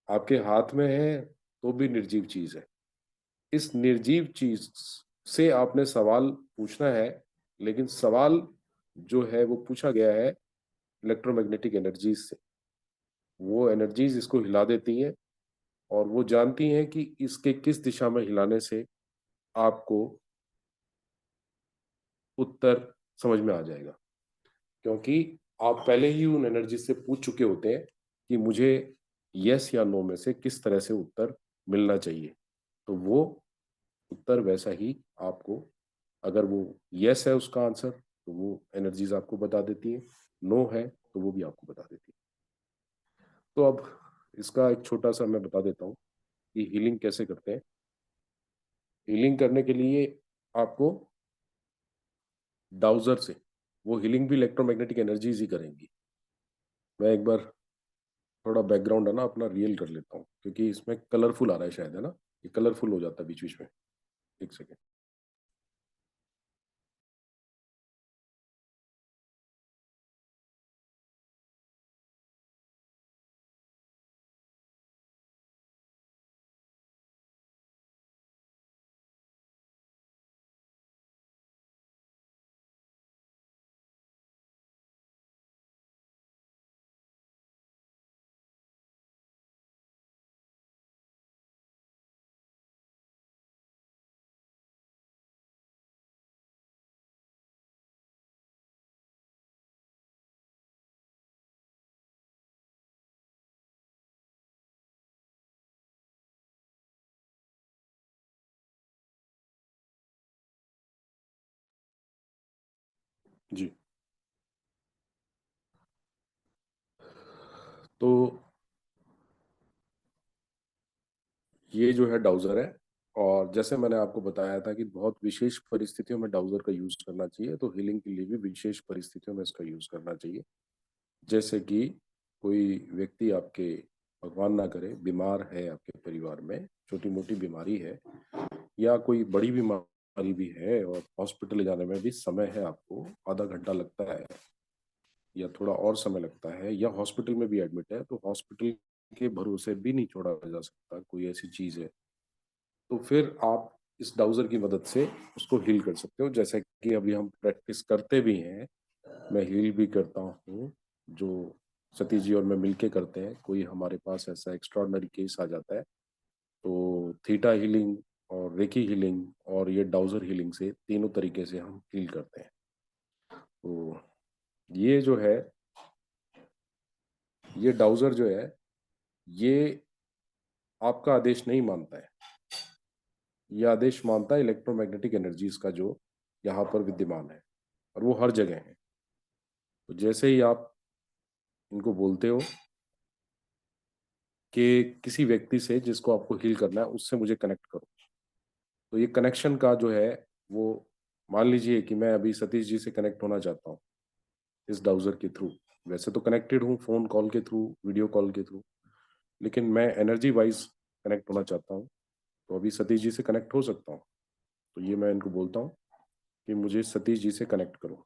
आपके हाथ में है तो भी निर्जीव चीज है। इस निर्जीव चीज से आपने सवाल पूछना है, लेकिन सवाल जो है वो पूछा गया है इलेक्ट्रोमैग्नेटिक एनर्जीज से। वो एनर्जीज इसको हिला देती हैं और वो जानती हैं कि इसके किस दिशा में हिलाने से आपको उत्तर समझ में आ जाएगा, क्योंकि आप पहले ही उन एनर्जी से पूछ चुके होते हैं कि मुझे यस या नो में से किस तरह से उत्तर मिलना चाहिए। तो वो उत्तर वैसा ही आपको, अगर वो यस है उसका आंसर तो वो एनर्जीज आपको बता देती है, नो है तो वो भी आपको बता देती है। तो अब इसका एक छोटा सा मैं बता देता हूँ कि हीलिंग कैसे करते हैं। हीलिंग करने के लिए आपको डाउजर से, वो हीलिंग भी इलेक्ट्रोमैग्नेटिक एनर्जीज ही करेंगी। मैं एक बार थोड़ा बैकग्राउंड है ना अपना रियल कर लेता हूँ, क्योंकि इसमें कलरफुल आ रहा है शायद, है ना, ये कलरफुल हो जाता है बीच बीच में। एक सेकेंड। जी, तो ये जो है डाउजर है, और जैसे मैंने आपको बताया था कि बहुत विशेष परिस्थितियों में डाउजर का यूज करना चाहिए, तो हीलिंग के लिए भी विशेष परिस्थितियों में इसका यूज करना चाहिए। जैसे कि कोई व्यक्ति आपके, भगवान ना करे, बीमार है, आपके परिवार में छोटी मोटी बीमारी है, या कोई बड़ी बीमारी भी है और हॉस्पिटल ले जाने में भी समय है, आपको आधा घंटा लगता है या थोड़ा और समय लगता है, या हॉस्पिटल में भी एडमिट है, तो हॉस्पिटल के भरोसे भी नहीं छोड़ा जा सकता, कोई ऐसी चीज है, तो फिर आप इस डाउजर की मदद से उसको हील कर सकते हो। जैसे कि अभी हम प्रैक्टिस करते भी हैं, मैं हील भी करता हूँ, जो सतीश जी और मैं मिलके करते हैं। कोई हमारे पास ऐसा एक्स्ट्राऑर्डिनरी केस आ जाता है तो थीटा हीलिंग और रेकी हीलिंग और ये डाउजर हीलिंग से, तीनों तरीके से हम हील करते हैं। तो ये जो है, ये डाउजर जो है, ये आपका आदेश नहीं मानता है, ये आदेश मानता है इलेक्ट्रोमैग्नेटिक एनर्जीज का जो यहाँ पर विद्यमान है, और वो हर जगह है। तो जैसे ही आप इनको बोलते हो कि किसी व्यक्ति से जिसको आपको हील करना है उससे मुझे कनेक्ट करो, तो ये कनेक्शन का जो है वो, मान लीजिए कि मैं अभी सतीश जी से कनेक्ट होना चाहता हूँ इस डाउजर के थ्रू। वैसे तो कनेक्टेड हूँ फोन कॉल के थ्रू, वीडियो कॉल के थ्रू, लेकिन मैं एनर्जी वाइज कनेक्ट होना चाहता हूँ, तो अभी सतीश जी से कनेक्ट हो सकता हूँ। तो ये मैं इनको बोलता हूँ कि मुझे सतीश जी से कनेक्ट करो,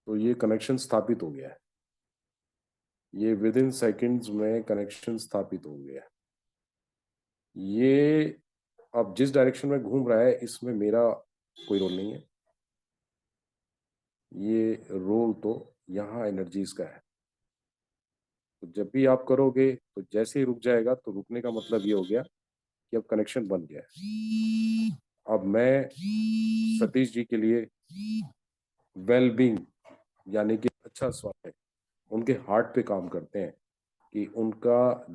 तो ये कनेक्शन स्थापित हो गया है, ये विद इन सेकेंड्स में कनेक्शन स्थापित हो गया है। ये अब जिस डायरेक्शन में घूम रहा है इसमें मेरा कोई रोल नहीं है, ये रोल तो यहाँ एनर्जीज का है। तो जब भी आप करोगे तो जैसे ही रुक जाएगा, तो रुकने का मतलब ये हो गया कि अब कनेक्शन बन गया है। अब मैं सतीश जी के लिए वेलबींग यानी कि अच्छा स्वास्थ्य, उनके हार्ट पे काम करते हैं कि उनका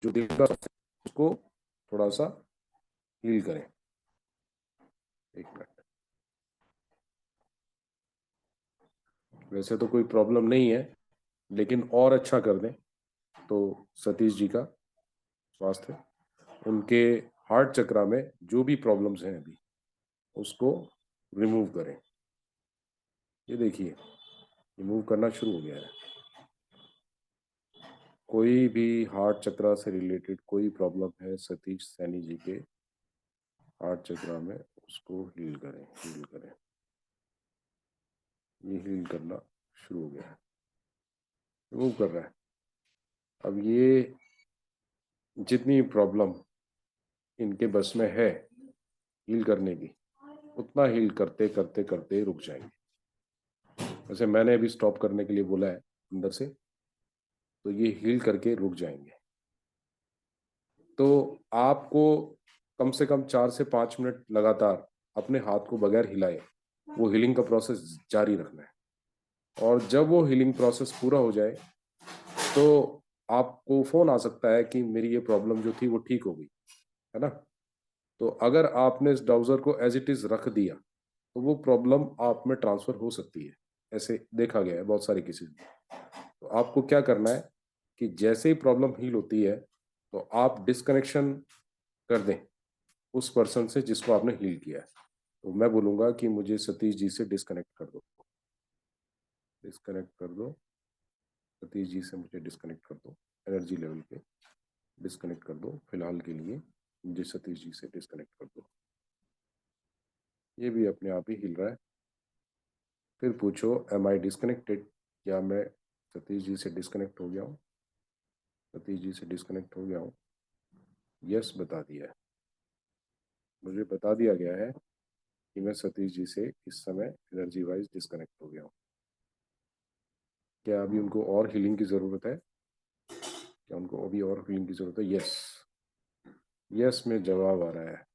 जो दिल का स्वास्थ्य है, उसको थोड़ा सा हील करें। एक मिनट। वैसे तो कोई प्रॉब्लम नहीं है, लेकिन और अच्छा कर दें तो सतीश जी का स्वास्थ्य, उनके हार्ट चक्रा में जो भी प्रॉब्लम्स हैं अभी उसको रिमूव करें। ये देखिए रिमूव करना शुरू हो गया है। कोई भी हार्ट चक्रा से रिलेटेड कोई प्रॉब्लम है सतीश सैनी जी के हार्ट चक्रा में, उसको हील करें, हील करें। ये हील करना शुरू हो गया है, रिमूव कर रहा है। अब ये जितनी प्रॉब्लम इनके बस में है हील करने की, उतना हील करते करते करते रुक जाएंगे। वैसे मैंने अभी स्टॉप करने के लिए बोला है अंदर से, तो ये हील करके रुक जाएंगे। तो आपको कम से कम 4 से 5 मिनट लगातार अपने हाथ को बगैर हिलाए वो हीलिंग का प्रोसेस जारी रखना है। और जब वो हीलिंग प्रोसेस पूरा हो जाए तो आपको फोन आ सकता है कि मेरी ये प्रॉब्लम जो थी वो ठीक हो गई, है ना। तो अगर आपने इस डाउजर को एज इट इज रख दिया तो वो प्रॉब्लम आप में ट्रांसफर हो सकती है, ऐसे देखा गया है बहुत सारे केसेस में। तो आपको क्या करना है कि जैसे ही प्रॉब्लम हील होती है तो आप डिस्कनेक्शन कर दें उस पर्सन से जिसको आपने हील किया है। तो मैं बोलूंगा कि मुझे सतीश जी से डिस्कनेक्ट कर दो, डिस्कनेक्ट कर दो, सतीश जी से मुझे डिस्कनेक्ट कर दो, एनर्जी लेवल पे डिस्कनेक्ट कर दो। फिलहाल के लिए मुझे सतीश जी से डिस्कनेक्ट कर दो। ये भी अपने आप ही हिल रहा है। फिर पूछो एम आई डिस्कनेक्टेड, क्या मैं सतीश जी से डिस्कनेक्ट हो गया हूँ? सतीश जी से डिस्कनेक्ट हो गया हूँ, यस बता दिया है। मुझे बता दिया गया है कि मैं सतीश जी से इस समय एनर्जी वाइज डिस्कनेक्ट हो गया हूँ। क्या अभी उनको और हीलिंग की ज़रूरत है? क्या उनको अभी और हीलिंग की ज़रूरत है? यस, यस में जवाब आ रहा है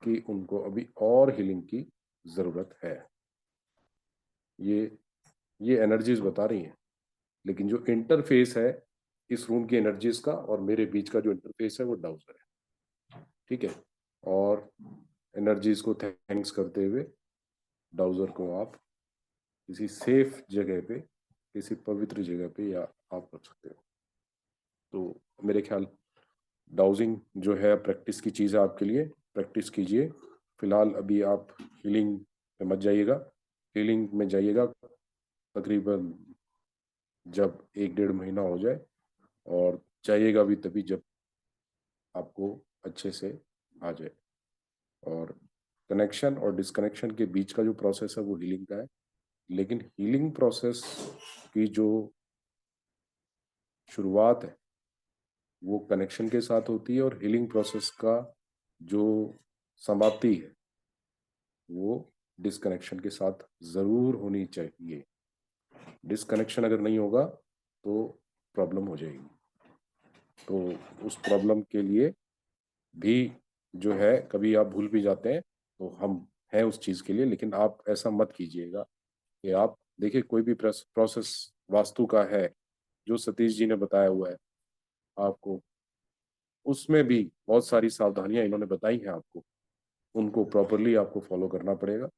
कि उनको अभी और हीलिंग की ज़रूरत है। ये एनर्जीज बता रही हैं, लेकिन जो इंटरफेस है इस रूम की एनर्जीज का और मेरे बीच का जो इंटरफेस है वो डाउजर है, ठीक है। और एनर्जीज को थैंक्स करते हुए डाउजर को आप किसी सेफ जगह पे, किसी पवित्र जगह पे या आप रख सकते हो। तो मेरे ख्याल डाउजिंग जो है प्रैक्टिस की चीज़ है आपके लिए, प्रैक्टिस कीजिए। फिलहाल अभी आप हीलिंग में मत जाइएगा, हीलिंग में जाइएगा तकरीबन जब 1-1.5 महीना हो जाए, और जाइएगा भी तभी जब आपको अच्छे से आ जाए। और कनेक्शन और डिस्कनेक्शन के बीच का जो प्रोसेस है वो हीलिंग का है, लेकिन हीलिंग प्रोसेस की जो शुरुआत है वो कनेक्शन के साथ होती है, और हीलिंग प्रोसेस का जो समाप्ति है वो डिस्कनेक्शन के साथ ज़रूर होनी चाहिए। डिस्कनेक्शन अगर नहीं होगा तो प्रॉब्लम हो जाएगी। तो उस प्रॉब्लम के लिए भी जो है कभी आप भूल भी जाते हैं तो हम हैं उस चीज़ के लिए। लेकिन आप ऐसा मत कीजिएगा कि आप देखिए कोई भी प्रोसेस वास्तु का है जो सतीश जी ने बताया हुआ है आपको, उसमें भी बहुत सारी सावधानियां इन्होंने बताई हैं आपको, उनको प्रॉपरली आपको फॉलो करना पड़ेगा।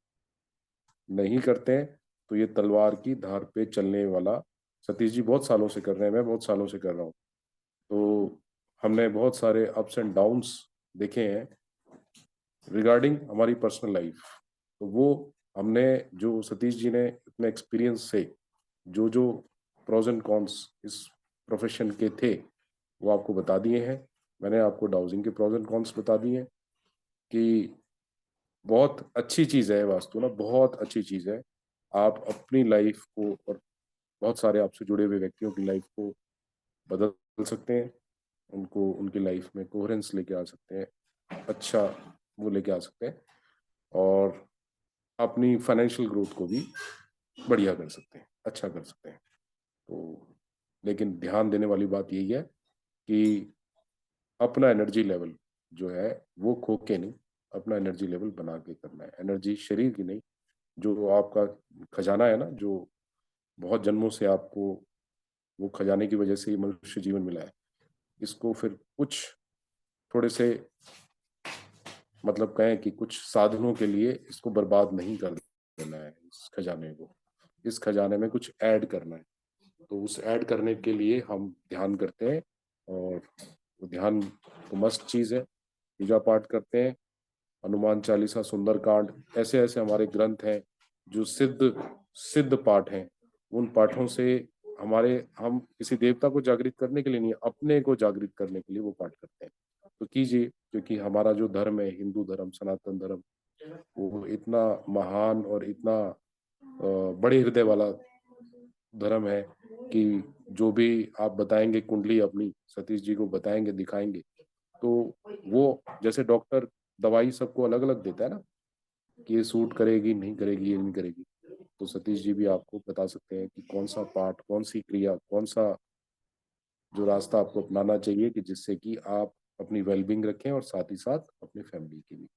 नहीं करते हैं तो ये तलवार की धार पे चलने वाला, सतीश जी बहुत सालों से कर रहे हैं, मैं बहुत सालों से कर रहा हूँ, तो हमने बहुत सारे अप्स एंड डाउन्स देखे हैं रिगार्डिंग हमारी पर्सनल लाइफ। तो वो हमने जो सतीश जी ने अपने एक्सपीरियंस से जो जो प्रोज एंड कॉन्स इस प्रोफेशन के थे वो आपको बता दिए हैं। मैंने आपको डाउजिंग के प्रोज एंड कॉन्स बता दिए हैं कि बहुत अच्छी चीज़ है वास्तु ना, बहुत अच्छी चीज़ है। आप अपनी लाइफ को और बहुत सारे आपसे जुड़े हुए व्यक्तियों की लाइफ को बदल सकते हैं, उनको उनकी लाइफ में कोहेरेंस लेके आ सकते हैं, अच्छा वो लेके आ सकते हैं, और अपनी फाइनेंशियल ग्रोथ को भी बढ़िया कर सकते हैं, अच्छा कर सकते हैं। तो लेकिन ध्यान देने वाली बात यही है कि अपना एनर्जी लेवल जो है वो खो के नहीं, अपना एनर्जी लेवल बना के करना है। एनर्जी शरीर की नहीं, जो आपका खजाना है ना, जो बहुत जन्मों से आपको वो खजाने की वजह से ही मनुष्य जीवन मिला है, इसको फिर कुछ थोड़े से मतलब कहें कि कुछ साधनों के लिए इसको बर्बाद नहीं कर देना है। इस खजाने को, इस खजाने में कुछ ऐड करना है। तो उस ऐड करने के लिए हम ध्यान करते हैं, और वो ध्यान तो मस्त चीज है। पूजा पाठ करते हैं, हनुमान चालीसा, सुंदरकांड, ऐसे ऐसे हमारे ग्रंथ हैं जो सिद्ध सिद्ध पाठ हैं। उन पाठों से हम किसी देवता को जागृत करने के लिए नहीं, अपने को जागृत करने के लिए वो पाठ करते हैं। तो कीजिए, क्योंकि हमारा जो धर्म है, हिंदू धर्म, सनातन धर्म, वो इतना महान और इतना बड़े हृदय वाला धर्म है कि जो भी आप बताएंगे कुंडली अपनी सतीश जी को बताएंगे, दिखाएंगे, तो वो जैसे डॉक्टर दवाई सबको अलग अलग देता है ना, कि ये सूट करेगी, नहीं करेगी, ये नहीं करेगी, तो सतीश जी भी आपको बता सकते हैं कि कौन सा पाठ, कौन सी क्रिया, कौन सा जो रास्ता आपको अपनाना चाहिए, कि जिससे कि आप अपनी वेलबींग रखें और साथ ही साथ अपनी फैमिली की भी।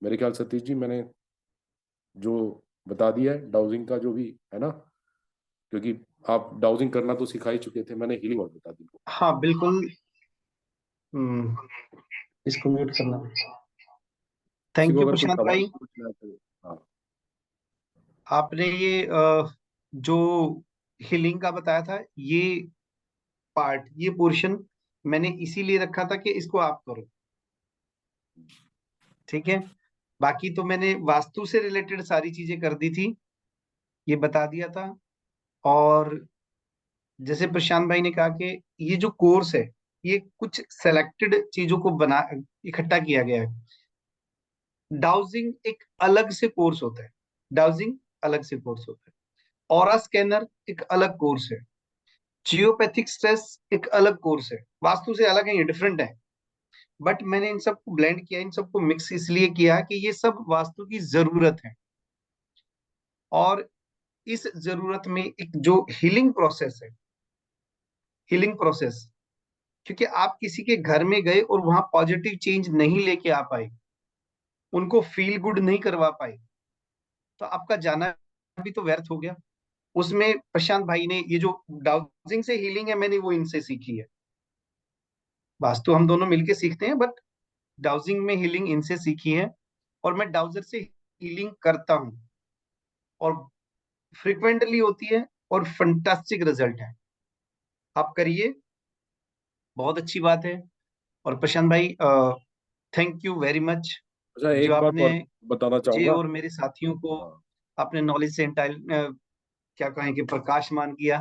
मेरे ख्याल सतीश जी मैंने जो बता दिया है डाउजिंग का जो भी है ना, क्योंकि आप डाउजिंग करना तो सिखा ही चुके थे, मैंने हीलिंग और बता दी। हाँ बिल्कुल। इसको म्यूट करना। किसी थैंक को यू अगर कोई प्रशांत सवाल भाई। पूछना है तो हाँ। आपने ये जो हीलिंग का बताया था, ये पार्ट, ये पोर्शन मैंने इसीलिए रखा था कि इसको आप करो, ठीक है। बाकी तो मैंने वास्तु से रिलेटेड सारी चीजें कर दी थी, ये बता दिया था। और जैसे प्रशांत भाई ने कहा कि ये जो कोर्स है, ये कुछ सेलेक्टेड चीजों को बना इकट्ठा किया गया है। डाउजिंग एक अलग से कोर्स होता है, डाउजिंग अलग से कोर्स होता है। ऑरा स्कैनर एक अलग कोर्स है। जियोपैथिक स्ट्रेस एक अलग कोर्स है, वास्तु से अलग है, ये डिफरेंट है। बट मैंने इन सबको ब्लेंड किया, इन सबको मिक्स इसलिए किया कि ये सब वास्तु की जरूरत है। और इस जरूरत में एक जो हीलिंग प्रोसेस है, हीलिंग प्रोसेस, क्योंकि आप किसी के घर में गए और वहां पॉजिटिव चेंज नहीं लेके आ पाए, उनको फील गुड नहीं करवा पाए, तो आपका जाना भी तो व्यर्थ हो गया। उसमें प्रशांत भाई ने ये जो डाउजिंग से हीलिंग है, मैंने वो इनसे सीखी है। वास्तु हम दोनों मिलके सीखते हैं, बट डाउजिंग में हीलिंग इनसे सीखी है। और मैं डाउजर से हीलिंग करता हूँ, और फ्रिक्वेंटली होती है, और फंटास्टिक रिजल्ट है। आप करिए, बहुत अच्छी बात है। और प्रशांत भाई, थैंक यू वेरी मच, अच्छा, जो एक बात आपने और बताना मुझे चाहूंगा। और मेरे साथियों को हाँ। अपने नॉलेज से क्या कहें कि प्रकाशमान किया,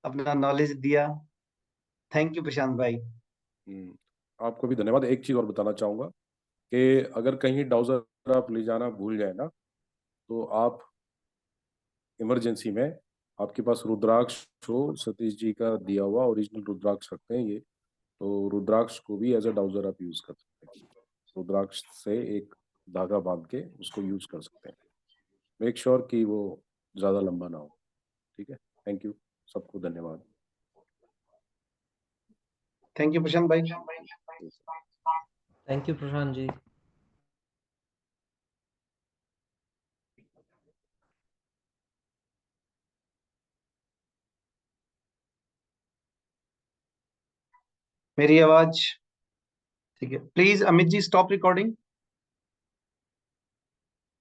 अपना नॉलेज दिया। थैंक यू प्रशांत भाई। आपको भी धन्यवाद। एक चीज और बताना चाहूंगा कि अगर कहीं डाउजर आप ले जाना भूल जाए ना, तो आप इमरजेंसी में आपके पास रुद्राक्ष हो, सतीश जी का दिया हुआ ओरिजिनल रुद्राक्ष रखते हैं ये, तो रुद्राक्ष को भी एज अ डाउजर आप यूज कर सकते हैं। रुद्राक्ष से एक धागा बांध के उसको यूज कर सकते हैं। मेक श्योर कि वो ज्यादा लंबा ना हो। ठीक है, थैंक यू, सबको धन्यवाद। थैंक यू प्रशांत भाई। Thank you Prashant ji. मेरी आवाज ठीक है? Please Amit ji stop recording.